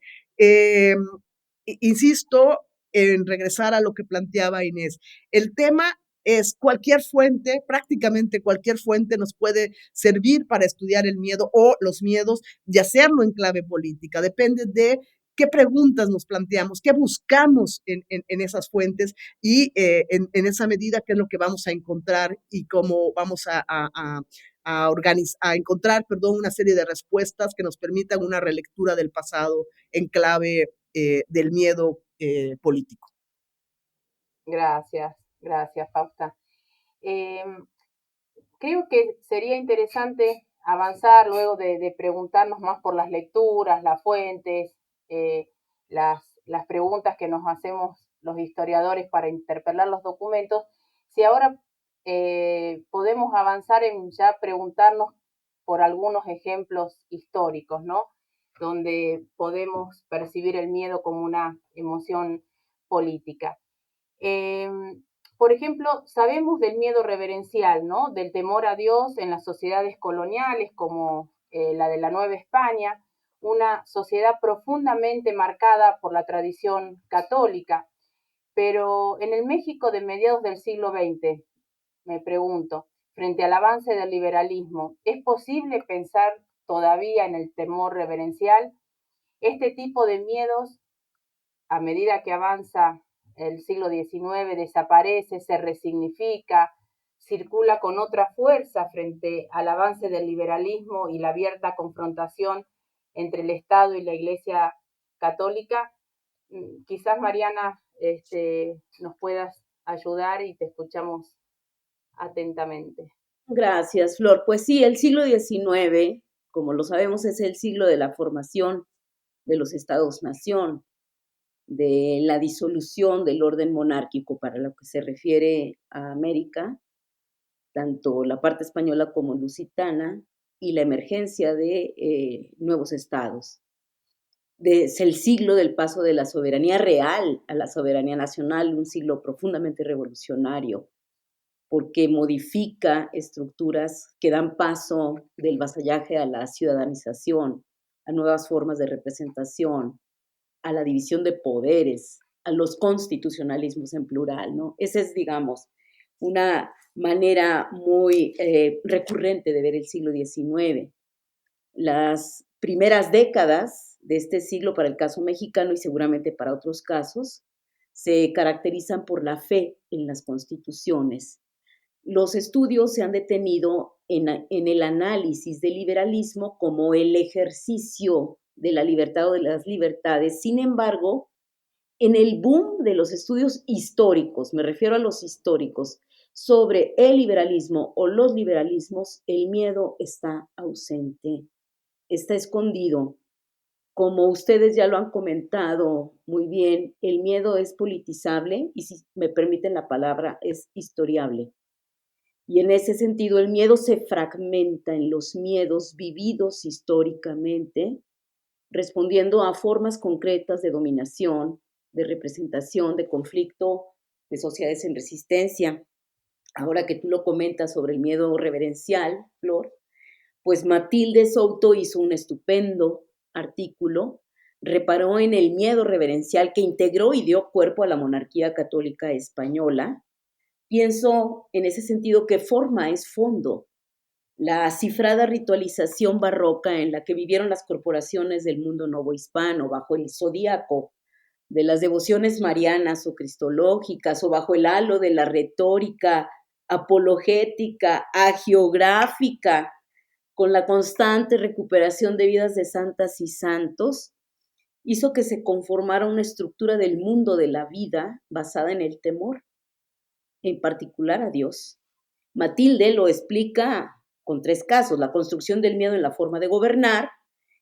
insisto en regresar a lo que planteaba Inés. El tema es cualquier fuente, prácticamente cualquier fuente nos puede servir para estudiar el miedo o los miedos y hacerlo en clave política. Depende de qué preguntas nos planteamos, qué buscamos en esas fuentes y en esa medida qué es lo que vamos a encontrar y cómo vamos a encontrar, una serie de respuestas que nos permitan una relectura del pasado en clave del miedo político. Gracias, Fausta. Creo que sería interesante avanzar luego de preguntarnos más por las lecturas, las fuentes, las preguntas que nos hacemos los historiadores para interpelar los documentos. Si ahora podemos avanzar en ya preguntarnos por algunos ejemplos históricos, ¿no?, donde podemos percibir el miedo como una emoción política. Por ejemplo, sabemos del miedo reverencial, ¿no?, del temor a Dios en las sociedades coloniales como la de la Nueva España, una sociedad profundamente marcada por la tradición católica. Pero en el México de mediados del siglo XX, me pregunto, frente al avance del liberalismo, ¿es posible pensar todavía en el temor reverencial? Este tipo de miedos, a medida que avanza el siglo XIX, desaparece, se resignifica, circula con otra fuerza frente al avance del liberalismo y la abierta confrontación entre el Estado y la Iglesia Católica. Quizás, Mariana, nos puedas ayudar y te escuchamos atentamente. Gracias, Flor. Pues sí, el siglo XIX, como lo sabemos, es el siglo de la formación de los estados-nación, de la disolución del orden monárquico para lo que se refiere a América, tanto la parte española como lusitana, y la emergencia de nuevos estados. Es el siglo del paso de la soberanía real a la soberanía nacional, un siglo profundamente revolucionario, porque modifica estructuras que dan paso del vasallaje a la ciudadanización, a nuevas formas de representación, a la división de poderes, a los constitucionalismos en plural, ¿no? Esa es, digamos, una manera muy recurrente de ver el siglo XIX. Las primeras décadas de este siglo para el caso mexicano y seguramente para otros casos se caracterizan por la fe en las constituciones. Los estudios se han detenido en el análisis del liberalismo como el ejercicio de la libertad o de las libertades. Sin embargo, en el boom de los estudios históricos, me refiero a los históricos, sobre el liberalismo o los liberalismos, el miedo está ausente, está escondido. Como ustedes ya lo han comentado muy bien, el miedo es politizable y, si me permiten la palabra, es historiable. Y en ese sentido, el miedo se fragmenta en los miedos vividos históricamente, respondiendo a formas concretas de dominación, de representación, de conflicto, de sociedades en resistencia. Ahora que tú lo comentas sobre el miedo reverencial, Flor, pues Matilde Souto hizo un estupendo artículo, reparó en el miedo reverencial que integró y dio cuerpo a la monarquía católica española, Pienso en ese sentido que forma es fondo. La cifrada ritualización barroca en la que vivieron las corporaciones del mundo novohispano bajo el zodíaco de las devociones marianas o cristológicas o bajo el halo de la retórica apologética, agiográfica, con la constante recuperación de vidas de santas y santos, hizo que se conformara una estructura del mundo de la vida basada en el temor, en particular a Dios. Matilde lo explica con 3 casos: la construcción del miedo en la forma de gobernar,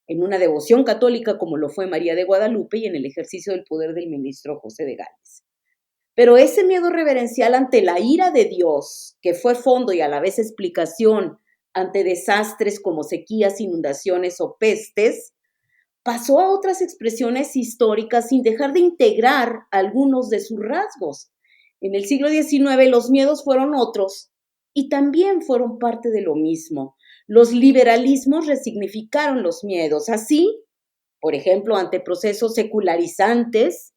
en una devoción católica como lo fue María de Guadalupe y en el ejercicio del poder del ministro José de Gálvez. Pero ese miedo reverencial ante la ira de Dios, que fue fondo y a la vez explicación ante desastres como sequías, inundaciones o pestes, pasó a otras expresiones históricas sin dejar de integrar algunos de sus rasgos. En el siglo XIX los miedos fueron otros y también fueron parte de lo mismo. Los liberalismos resignificaron los miedos. Así, por ejemplo, ante procesos secularizantes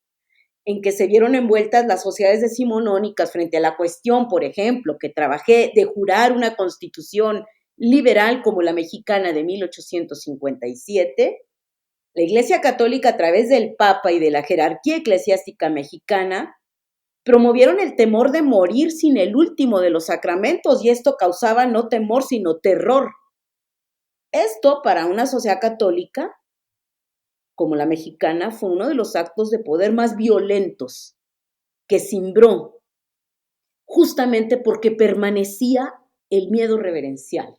en que se vieron envueltas las sociedades decimonónicas frente a la cuestión, por ejemplo, que trabajé de jurar una constitución liberal como la mexicana de 1857, la Iglesia Católica, a través del Papa y de la jerarquía eclesiástica mexicana, promovieron el temor de morir sin el último de los sacramentos, y esto causaba no temor, sino terror. Esto, para una sociedad católica como la mexicana, fue uno de los actos de poder más violentos que cimbró, justamente porque permanecía el miedo reverencial,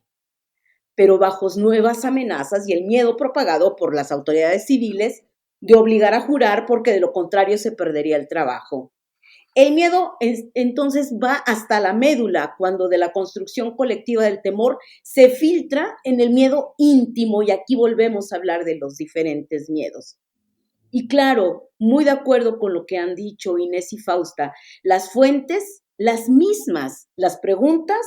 pero bajo nuevas amenazas y el miedo propagado por las autoridades civiles de obligar a jurar porque de lo contrario se perdería el trabajo. El miedo entonces va hasta la médula, cuando de la construcción colectiva del temor se filtra en el miedo íntimo, y aquí volvemos a hablar de los diferentes miedos. Y claro, muy de acuerdo con lo que han dicho Inés y Fausta, las fuentes, las mismas, las preguntas,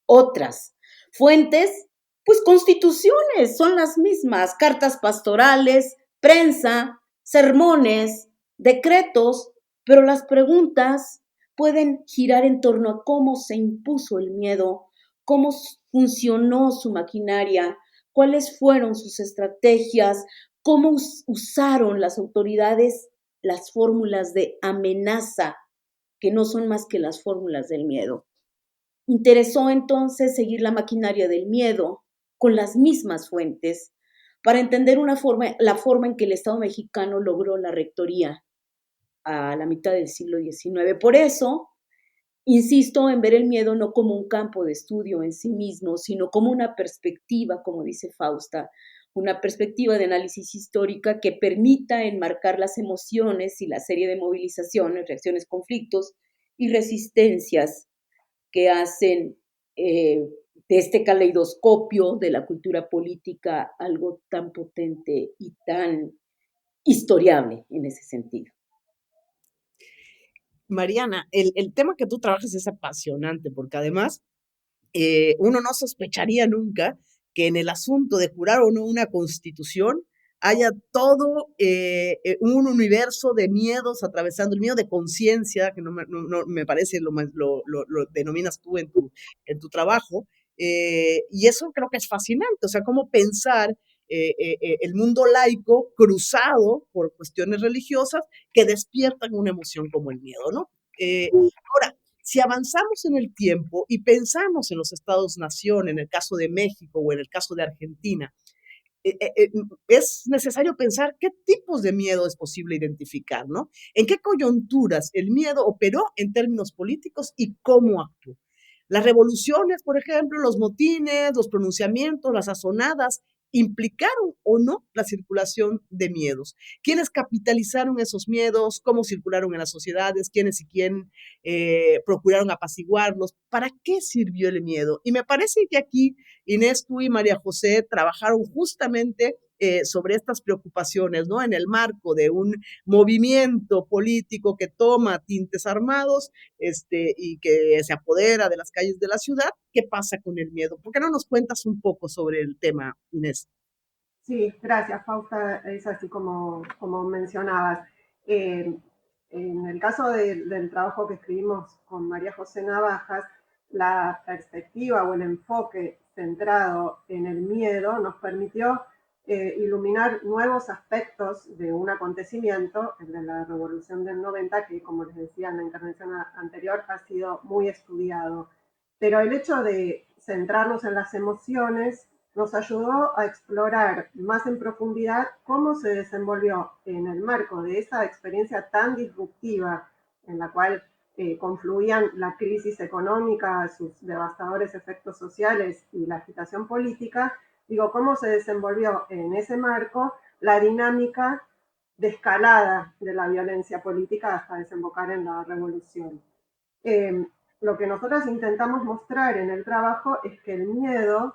otras. Fuentes, pues constituciones, son las mismas, cartas pastorales, prensa, sermones, decretos, pero las preguntas pueden girar en torno a cómo se impuso el miedo, cómo funcionó su maquinaria, cuáles fueron sus estrategias, cómo usaron las autoridades las fórmulas de amenaza, que no son más que las fórmulas del miedo. Interesó entonces seguir la maquinaria del miedo con las mismas fuentes para entender la forma en que el Estado mexicano logró la rectoría a la mitad del siglo XIX. Por eso, insisto en ver el miedo no como un campo de estudio en sí mismo, sino como una perspectiva, como dice Fausta, una perspectiva de análisis histórica que permita enmarcar las emociones y la serie de movilizaciones, reacciones, conflictos y resistencias que hacen de este caleidoscopio de la cultura política algo tan potente y tan historiable en ese sentido. Mariana, el tema que tú trabajas es apasionante porque además uno no sospecharía nunca que en el asunto de jurar o no una constitución haya todo un universo de miedos atravesando, el miedo de conciencia, que no me parece lo denominas tú en tu trabajo, y eso creo que es fascinante, o sea, cómo pensar el mundo laico cruzado por cuestiones religiosas que despiertan una emoción como el miedo, ¿no? Ahora, si avanzamos en el tiempo y pensamos en los estados-nación, en el caso de México o en el caso de Argentina, es necesario pensar qué tipos de miedo es posible identificar, ¿no? En qué coyunturas el miedo operó en términos políticos y cómo actuó. Las revoluciones, por ejemplo, los motines, los pronunciamientos, las azonadas, implicaron o no la circulación de miedos. ¿Quiénes capitalizaron esos miedos? ¿Cómo circularon en las sociedades? ¿Quiénes y quién procuraron apaciguarlos? ¿Para qué sirvió el miedo? Y me parece que aquí Inés, tú y María José trabajaron justamente sobre estas preocupaciones, ¿no? En el marco de un movimiento político que toma tintes armados y que se apodera de las calles de la ciudad. ¿Qué pasa con el miedo? ¿Por qué no nos cuentas un poco sobre el tema, Inés? Sí, gracias, Fausta. Es así como mencionabas. En el caso del trabajo que escribimos con María José Navajas, la perspectiva o el enfoque centrado en el miedo nos permitió iluminar nuevos aspectos de un acontecimiento, el de la Revolución del 90, que como les decía en la intervención anterior, ha sido muy estudiado. Pero el hecho de centrarnos en las emociones nos ayudó a explorar más en profundidad cómo se desenvolvió en el marco de esa experiencia tan disruptiva en la cual confluían la crisis económica, sus devastadores efectos sociales y la agitación política, cómo se desenvolvió en ese marco la dinámica de escalada de la violencia política hasta desembocar en la revolución. Lo que nosotros intentamos mostrar en el trabajo es que el miedo,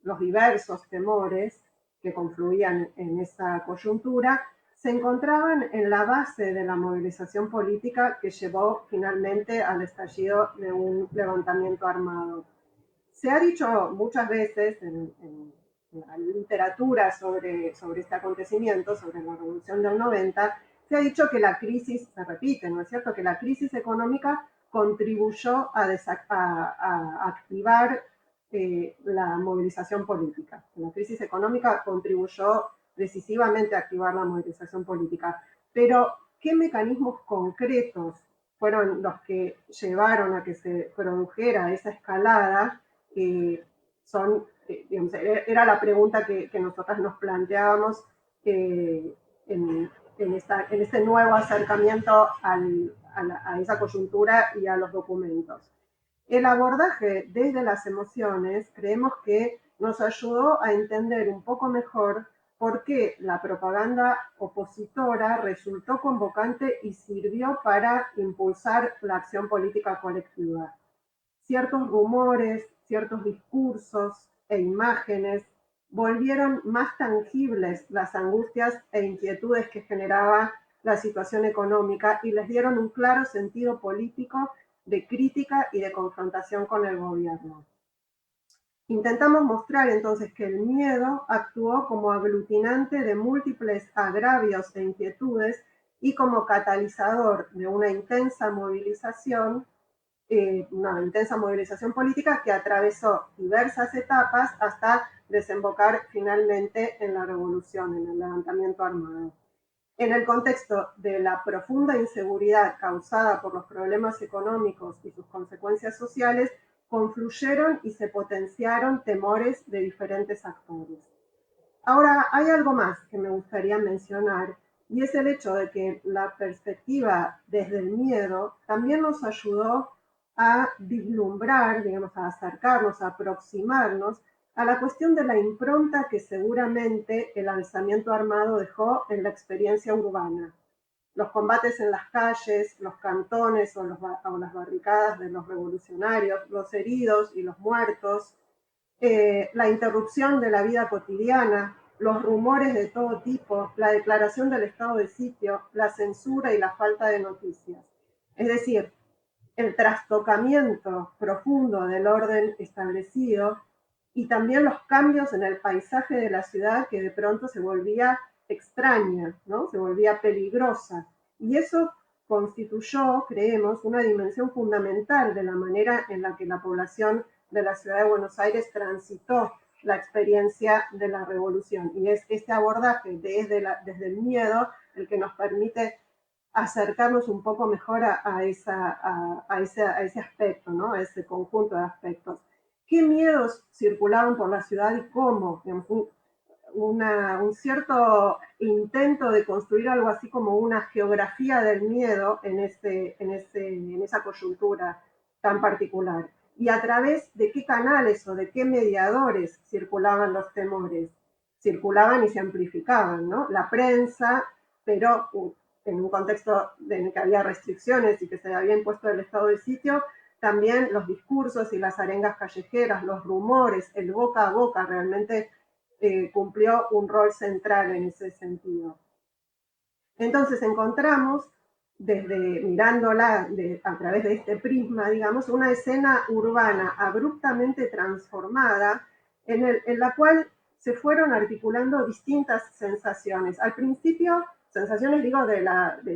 los diversos temores que confluían en esa coyuntura, se encontraban en la base de la movilización política que llevó finalmente al estallido de un levantamiento armado. Se ha dicho muchas veces en la literatura sobre este acontecimiento, sobre la Revolución del 90, se ha dicho que la crisis, se repite, ¿no es cierto?, que la crisis económica contribuyó a activar la movilización política. La crisis económica contribuyó decisivamente a activar la movilización política. Pero, ¿qué mecanismos concretos fueron los que llevaron a que se produjera esa escalada? Digamos, era la pregunta que nosotras nos planteábamos en este nuevo acercamiento a esa coyuntura y a los documentos. El abordaje desde las emociones creemos que nos ayudó a entender un poco mejor por qué la propaganda opositora resultó convocante y sirvió para impulsar la acción política colectiva. Ciertos rumores, ciertos discursos e imágenes volvieron más tangibles las angustias e inquietudes que generaba la situación económica y les dieron un claro sentido político de crítica y de confrontación con el gobierno. Intentamos mostrar entonces que el miedo actuó como aglutinante de múltiples agravios e inquietudes y como catalizador de una intensa movilización política que atravesó diversas etapas hasta desembocar finalmente en la revolución, en el levantamiento armado. En el contexto de la profunda inseguridad causada por los problemas económicos y sus consecuencias sociales, confluyeron y se potenciaron temores de diferentes actores. Ahora, hay algo más que me gustaría mencionar, y es el hecho de que la perspectiva desde el miedo también nos ayudó a vislumbrar, digamos, a acercarnos, a aproximarnos a la cuestión de la impronta que seguramente el alzamiento armado dejó en la experiencia urbana. Los combates en las calles, los cantones o las barricadas de los revolucionarios, los heridos y los muertos, la interrupción de la vida cotidiana, los rumores de todo tipo, la declaración del estado de sitio, la censura y la falta de noticias. Es decir, el trastocamiento profundo del orden establecido y también los cambios en el paisaje de la ciudad que de pronto se volvía extraña, ¿no? Se volvía peligrosa. Y eso constituyó, creemos, una dimensión fundamental de la manera en la que la población de la ciudad de Buenos Aires transitó la experiencia de la revolución. Y es este abordaje desde el miedo el que nos permite acercarnos un poco mejor a ese aspecto, ¿no? A ese conjunto de aspectos. ¿Qué miedos circulaban por la ciudad y cómo? Digamos, un cierto intento de construir algo así como una geografía del miedo en esa coyuntura tan particular. Y a través de qué canales o de qué mediadores circulaban los temores. Circulaban y se amplificaban, ¿no? La prensa, pero en un contexto en el que había restricciones y que se había impuesto el estado de sitio, también los discursos y las arengas callejeras, los rumores, el boca a boca realmente cumplió un rol central en ese sentido. Entonces encontramos, mirándola a través de este prisma, digamos, una escena urbana abruptamente transformada en la cual se fueron articulando distintas sensaciones. Al principio sensaciones digo de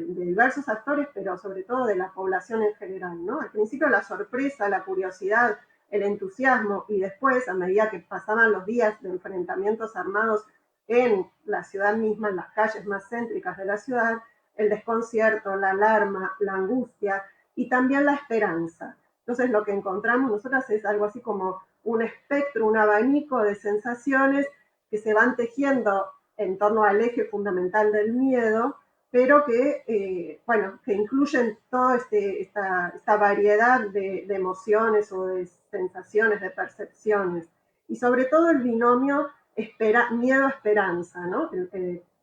diversos actores, pero sobre todo de la población en general, ¿no? Al principio la sorpresa, la curiosidad, el entusiasmo, y después, a medida que pasaban los días de enfrentamientos armados en la ciudad misma, en las calles más céntricas de la ciudad, el desconcierto, la alarma, la angustia y también la esperanza. Entonces lo que encontramos nosotras es algo así como un espectro, un abanico de sensaciones que se van tejiendo en torno al eje fundamental del miedo, pero que incluyen toda esta variedad de emociones o de sensaciones, de percepciones, y sobre todo el binomio miedo-esperanza, ¿no?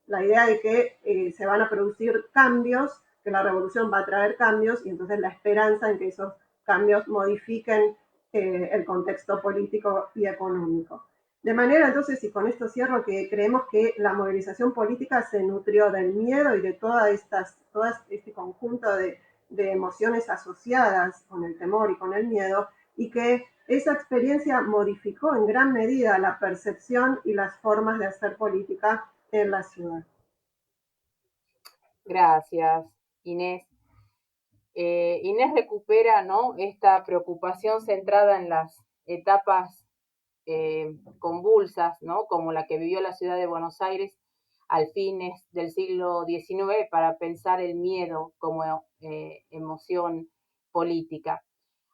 La idea de que se van a producir cambios, que la revolución va a traer cambios, y entonces la esperanza en que esos cambios modifiquen el contexto político y económico. De manera, entonces, y con esto cierro, que creemos que la movilización política se nutrió del miedo y de todo este conjunto de emociones asociadas con el temor y con el miedo, y que esa experiencia modificó en gran medida la percepción y las formas de hacer política en la ciudad. Gracias, Inés. Inés recupera, ¿no?, esta preocupación centrada en las etapas convulsas, ¿no?, como la que vivió la ciudad de Buenos Aires al fines del siglo XIX, para pensar el miedo como emoción política.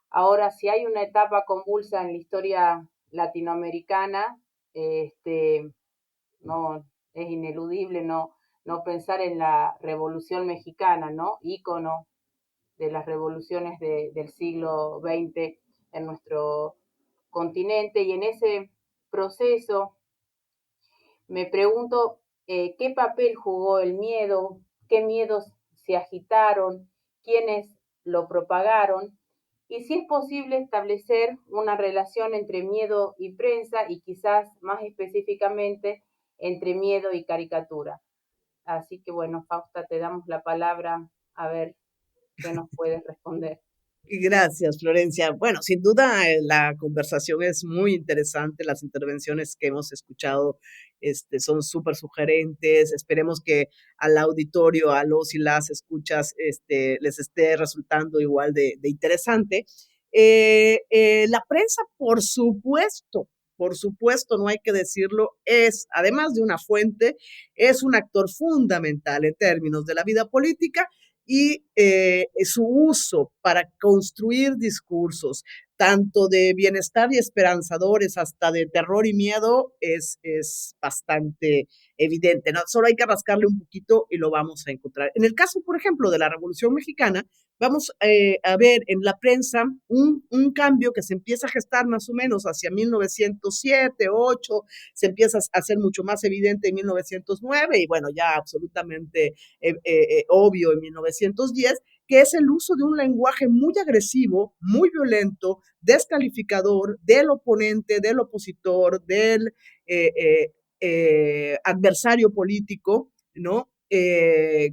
Ahora, si hay una etapa convulsa en la historia latinoamericana, no es ineludible no pensar en la Revolución Mexicana, ¿no?, ícono de las revoluciones del siglo XX en nuestro continente. Y en ese proceso me pregunto qué papel jugó el miedo, qué miedos se agitaron, quiénes lo propagaron, y si es posible establecer una relación entre miedo y prensa, y quizás más específicamente entre miedo y caricatura. Así que bueno, Fausta, te damos la palabra, a ver qué nos puedes responder. Gracias, Florencia. Bueno, sin duda la conversación es muy interesante, las intervenciones que hemos escuchado son súper sugerentes. Esperemos que al auditorio, a los y las escuchas, les esté resultando igual de interesante. La prensa, por supuesto, no hay que decirlo, es, además de una fuente, es un actor fundamental en términos de la vida política, y su uso para construir discursos, tanto de bienestar y esperanzadores hasta de terror y miedo, es bastante evidente, ¿no? Solo hay que rascarle un poquito y lo vamos a encontrar. En el caso, por ejemplo, de la Revolución Mexicana, vamos a ver en la prensa un cambio que se empieza a gestar más o menos hacia 1907, 8, se empieza a hacer mucho más evidente en 1909, y bueno, ya absolutamente obvio en 1910, que es el uso de un lenguaje muy agresivo, muy violento, descalificador del oponente, del opositor, del adversario político, ¿no?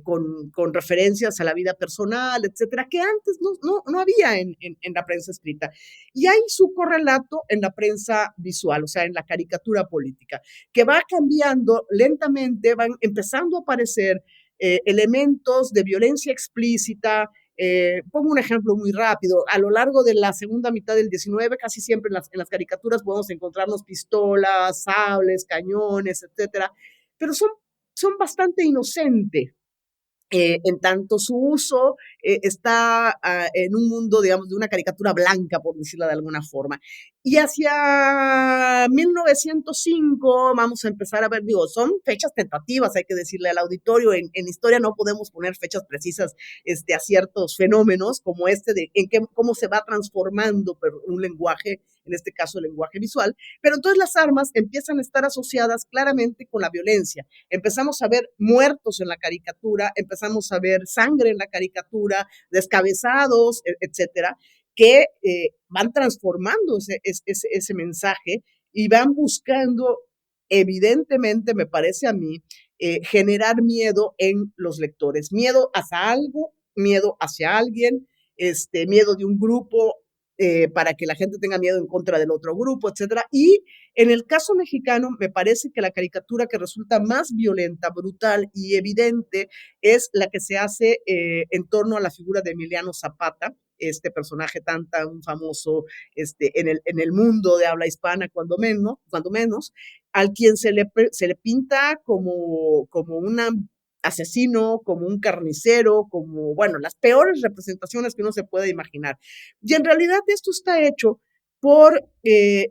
Con referencias a la vida personal, etcétera, que antes no había en la prensa escrita. Y hay su correlato en la prensa visual, o sea, en la caricatura política, que va cambiando lentamente, van empezando a aparecer elementos de violencia explícita. Pongo un ejemplo muy rápido. A lo largo de la segunda mitad del 19, casi siempre en las caricaturas podemos encontrarnos pistolas, sables, cañones, etcétera, pero son bastante inocentes. En tanto su uso está en un mundo, digamos, de una caricatura blanca, por decirlo de alguna forma. Y hacia 1905 vamos a empezar a ver, digo, son fechas tentativas, hay que decirle al auditorio, en historia no podemos poner fechas precisas a ciertos fenómenos como cómo se va transformando un lenguaje, en este caso el lenguaje visual, pero entonces las armas empiezan a estar asociadas claramente con la violencia. Empezamos a ver muertos en la caricatura, empezamos a ver sangre en la caricatura, descabezados, etcétera, que van transformando ese mensaje y van buscando, evidentemente, me parece a mí, generar miedo en los lectores. Miedo hacia algo, miedo hacia alguien, miedo de un grupo, para que la gente tenga miedo en contra del otro grupo, etcétera. Y en el caso mexicano, me parece que la caricatura que resulta más violenta, brutal y evidente es la que se hace en torno a la figura de Emiliano Zapata, este personaje tan famoso en el mundo de habla hispana, cuando menos, al quien se le pinta como un asesino, como un carnicero, como, bueno, las peores representaciones que uno se puede imaginar. Y en realidad esto está hecho por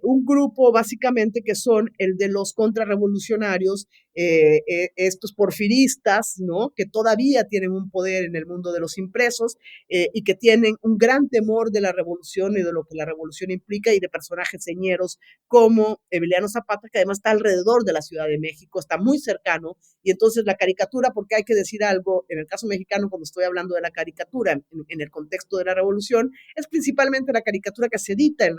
un grupo básicamente que son el de los contrarrevolucionarios, estos porfiristas, ¿no? Que todavía tienen un poder en el mundo de los impresos y que tienen un gran temor de la revolución y de lo que la revolución implica y de personajes señeros como Emiliano Zapata, que además está alrededor de la Ciudad de México, está muy cercano, y entonces la caricatura, porque hay que decir algo, en el caso mexicano, cuando estoy hablando de la caricatura en el contexto de la revolución, es principalmente la caricatura que se edita en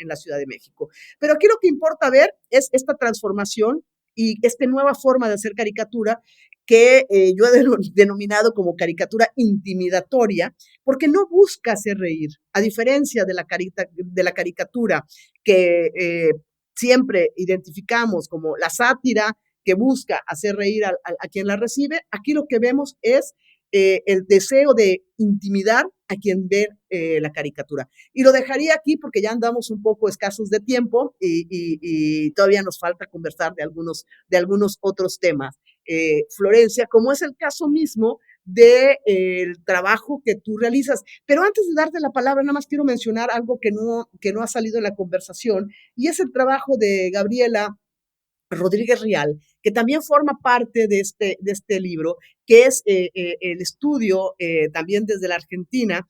la Ciudad de México. Pero aquí lo que importa ver es esta transformación y esta nueva forma de hacer caricatura que yo he denominado como caricatura intimidatoria, porque no busca hacer reír, a diferencia de la caricatura que siempre identificamos como la sátira que busca hacer reír a quien la recibe. Aquí lo que vemos es el deseo de intimidar a quien ve la caricatura. Y lo dejaría aquí porque ya andamos un poco escasos de tiempo y todavía nos falta conversar de algunos otros temas. Florencia, como es el caso mismo del trabajo que tú realizas. Pero antes de darte la palabra, nada más quiero mencionar algo que no ha salido en la conversación, y es el trabajo de Gabriela Rodríguez Rial, que también forma parte de este libro, que es el estudio también desde la Argentina,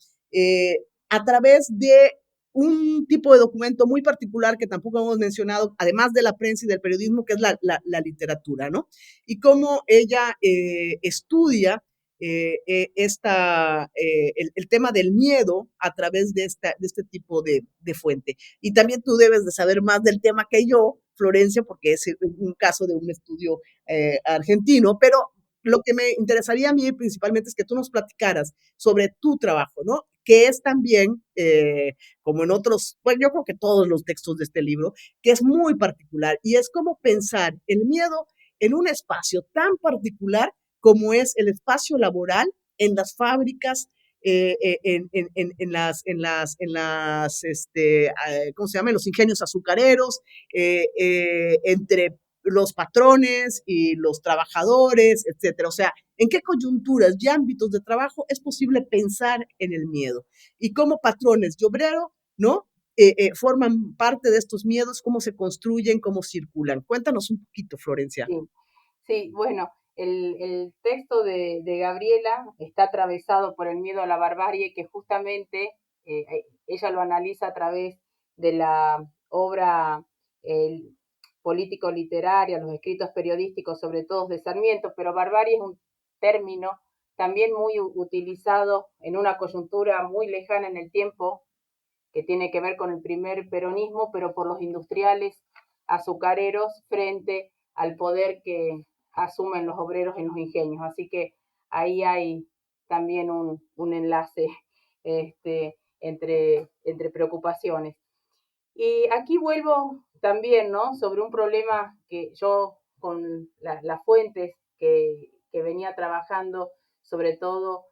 a través de un tipo de documento muy particular que tampoco hemos mencionado, además de la prensa y del periodismo, que es la literatura, ¿no? Y cómo ella estudia el tema del miedo a través de este tipo de fuente. Y también tú debes de saber más del tema que yo, Florencia, porque es un caso de un estudio argentino, pero lo que me interesaría a mí principalmente es que tú nos platicaras sobre tu trabajo, ¿no? Que es también, como en otros, pues yo creo que todos los textos de este libro, que es muy particular, y es como pensar el miedo en un espacio tan particular como es el espacio laboral en las fábricas, ¿cómo se llama? En los ingenios azucareros, entre los patrones y los trabajadores, etcétera. O sea, ¿en qué coyunturas y ámbitos de trabajo es posible pensar en el miedo? Y cómo patrones y obrero, ¿no? Forman parte de estos miedos, cómo se construyen, cómo circulan. Cuéntanos un poquito, Florencia. Sí, sí, bueno, el texto de Gabriela está atravesado por el miedo a la barbarie, que justamente ella lo analiza a través de la obra político-literaria, los escritos periodísticos, sobre todo de Sarmiento, pero barbarie es un término también muy utilizado en una coyuntura muy lejana en el tiempo, que tiene que ver con el primer peronismo, pero por los industriales azucareros frente al poder que asumen los obreros en los ingenios. Así que ahí hay también un enlace entre preocupaciones. Y aquí vuelvo también, ¿no? Sobre un problema que yo con las fuentes que venía trabajando, sobre todo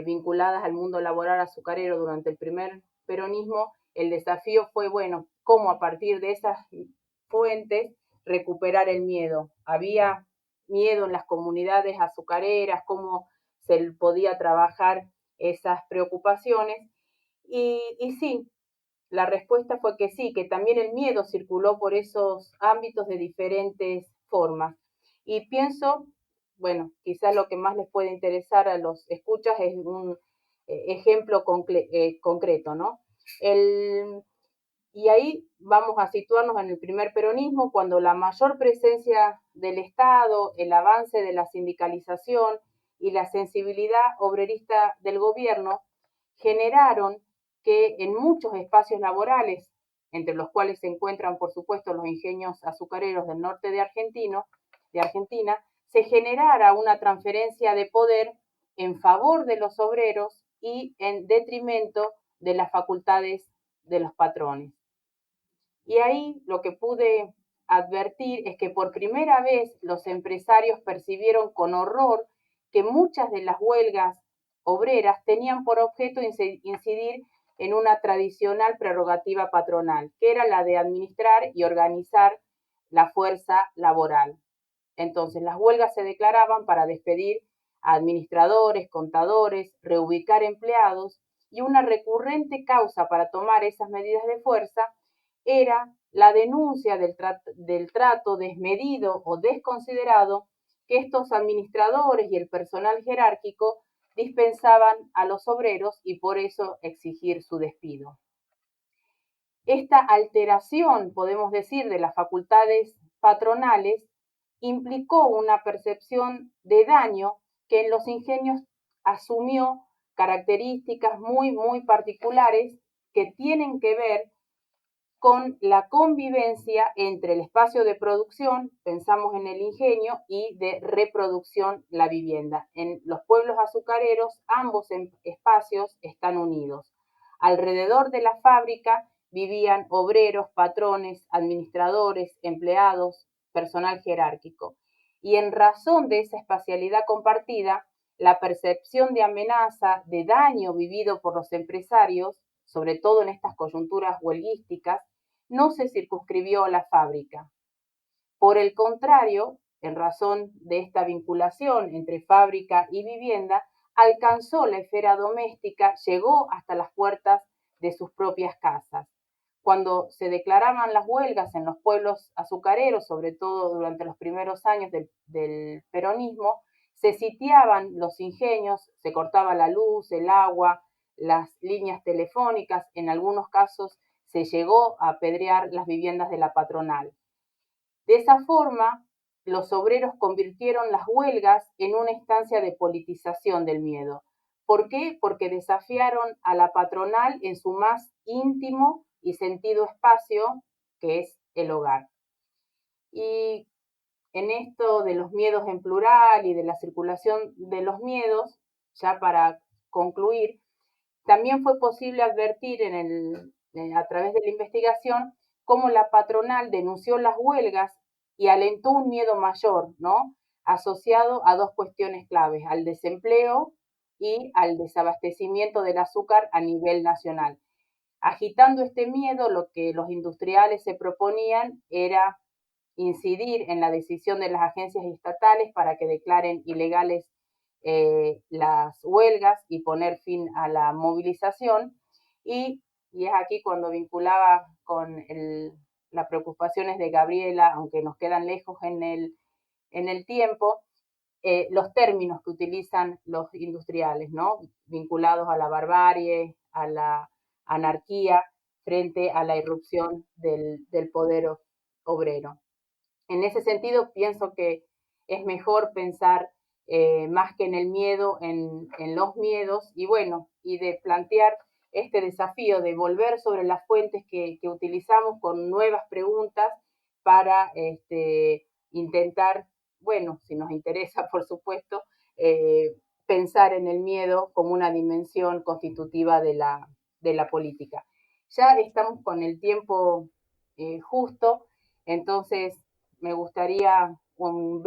vinculadas al mundo laboral azucarero durante el primer peronismo, el desafío fue, bueno, cómo a partir de esas fuentes recuperar el miedo. Había miedo en las comunidades azucareras, cómo se podía trabajar esas preocupaciones. Y sí, la respuesta fue que sí, que también el miedo circuló por esos ámbitos de diferentes formas. Y pienso, bueno, quizás lo que más les puede interesar a los escuchas es un ejemplo concreto, ¿no? Y ahí vamos a situarnos en el primer peronismo, cuando la mayor presencia del Estado, el avance de la sindicalización y la sensibilidad obrerista del gobierno generaron que en muchos espacios laborales, entre los cuales se encuentran, por supuesto, los ingenios azucareros del norte de Argentina, se generara una transferencia de poder en favor de los obreros y en detrimento de las facultades de los patrones. Y ahí lo que pude advertir es que por primera vez los empresarios percibieron con horror que muchas de las huelgas obreras tenían por objeto incidir en una tradicional prerrogativa patronal, que era la de administrar y organizar la fuerza laboral. Entonces, las huelgas se declaraban para despedir a administradores, contadores, reubicar empleados, y una recurrente causa para tomar esas medidas de fuerza era la denuncia del trato desmedido o desconsiderado que estos administradores y el personal jerárquico dispensaban a los obreros y por eso exigir su despido. Esta alteración, podemos decir, de las facultades patronales implicó una percepción de daño que en los ingenios asumió características muy particulares que tienen que ver con la convivencia entre el espacio de producción, pensamos en el ingenio, y de reproducción, la vivienda. En los pueblos azucareros, ambos espacios están unidos. Alrededor de la fábrica vivían obreros, patrones, administradores, empleados, personal jerárquico. Y en razón de esa espacialidad compartida, la percepción de amenaza, de daño vivido por los empresarios, sobre todo en estas coyunturas huelguísticas, no se circunscribió a la fábrica. Por el contrario, en razón de esta vinculación entre fábrica y vivienda, alcanzó la esfera doméstica, llegó hasta las puertas de sus propias casas. Cuando se declaraban las huelgas en los pueblos azucareros, sobre todo durante los primeros años del peronismo, se sitiaban los ingenios, se cortaba la luz, el agua, las líneas telefónicas, en algunos casos se llegó a apedrear las viviendas de la patronal. De esa forma, los obreros convirtieron las huelgas en una instancia de politización del miedo. ¿Por qué? Porque desafiaron a la patronal en su más íntimo y sentido espacio, que es el hogar. Y en esto de los miedos en plural y de la circulación de los miedos, ya para concluir, también fue posible advertir a través de la investigación cómo la patronal denunció las huelgas y alentó un miedo mayor, ¿no?, asociado a dos cuestiones claves, al desempleo y al desabastecimiento del azúcar a nivel nacional. Agitando este miedo, lo que los industriales se proponían era incidir en la decisión de las agencias estatales para que declaren ilegales las huelgas y poner fin a la movilización. Y es aquí cuando vinculaba con las preocupaciones de Gabriela, aunque nos quedan lejos en el tiempo, los términos que utilizan los industriales, ¿no?, vinculados a la barbarie, a la anarquía, frente a la irrupción del poder obrero. En ese sentido, pienso que es mejor pensar más que en el miedo, en los miedos, y de plantear este desafío de volver sobre las fuentes que utilizamos con nuevas preguntas para intentar, si nos interesa, por supuesto, pensar en el miedo como una dimensión constitutiva de la política. Ya estamos con el tiempo justo, entonces me gustaría un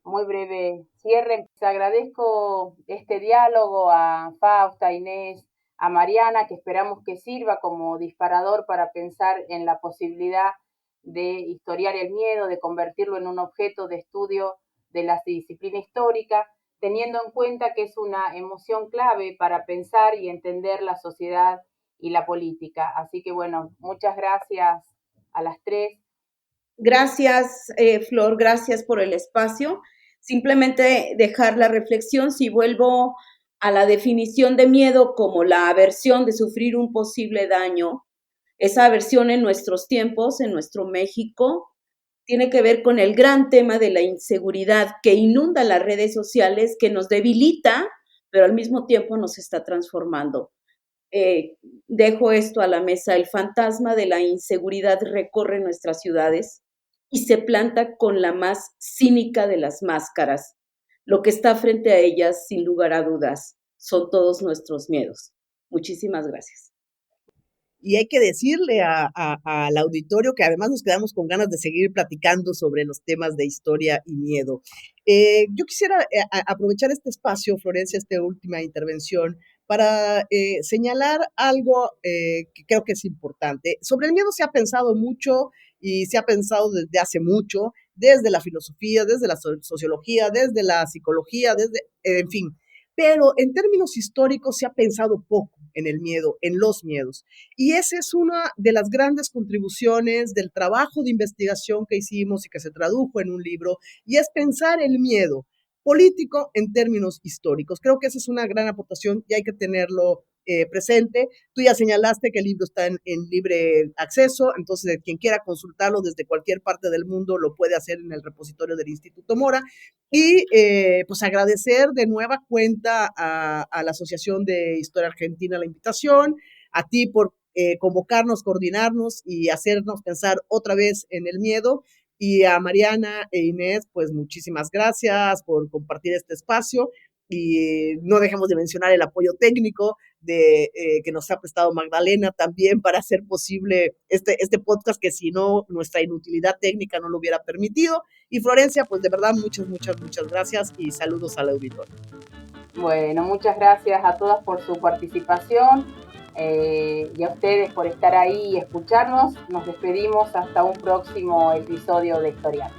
muy breve cierre. Les agradezco este diálogo a Fausta, a Inés, a Mariana, que esperamos que sirva como disparador para pensar en la posibilidad de historiar el miedo, de convertirlo en un objeto de estudio de la disciplina histórica, teniendo en cuenta que es una emoción clave para pensar y entender la sociedad y la política. Así que muchas gracias a las tres. Gracias, Flor, gracias por el espacio. Simplemente dejar la reflexión, si vuelvo a la definición de miedo como la aversión de sufrir un posible daño, esa aversión en nuestros tiempos, en nuestro México, tiene que ver con el gran tema de la inseguridad que inunda las redes sociales, que nos debilita, pero al mismo tiempo nos está transformando. Dejo esto a la mesa. El fantasma de la inseguridad recorre nuestras ciudades y se planta con la más cínica de las máscaras. Lo que está frente a ellas, sin lugar a dudas, son todos nuestros miedos. Muchísimas gracias. y hay que decirle al auditorio que además nos quedamos con ganas de seguir platicando sobre los temas de historia y miedo. Yo quisiera aprovechar este espacio, Florencia, esta última intervención, para señalar algo que creo que es importante. Sobre el miedo se ha pensado mucho y se ha pensado desde hace mucho, desde la filosofía, desde la sociología, desde la psicología, en fin. Pero en términos históricos se ha pensado poco en el miedo, en los miedos. Y esa es una de las grandes contribuciones del trabajo de investigación que hicimos y que se tradujo en un libro, y es pensar el miedo político en términos históricos. Creo que esa es una gran aportación y hay que tenerlo presente. Tú ya señalaste que el libro está en libre acceso, entonces quien quiera consultarlo desde cualquier parte del mundo lo puede hacer en el repositorio del Instituto Mora. Y pues agradecer de nueva cuenta a la Asociación de Historia Argentina la invitación, a ti por convocarnos, coordinarnos y hacernos pensar otra vez en el miedo. Y a Mariana e Inés, pues muchísimas gracias por compartir este espacio. Y no dejemos de mencionar el apoyo técnico que nos ha prestado Magdalena también para hacer posible este podcast, que si no, nuestra inutilidad técnica no lo hubiera permitido. Y Florencia, pues de verdad, muchas gracias y saludos al auditorio. Bueno, muchas gracias a todas por su participación y a ustedes por estar ahí y escucharnos. Nos despedimos hasta un próximo episodio de Historial.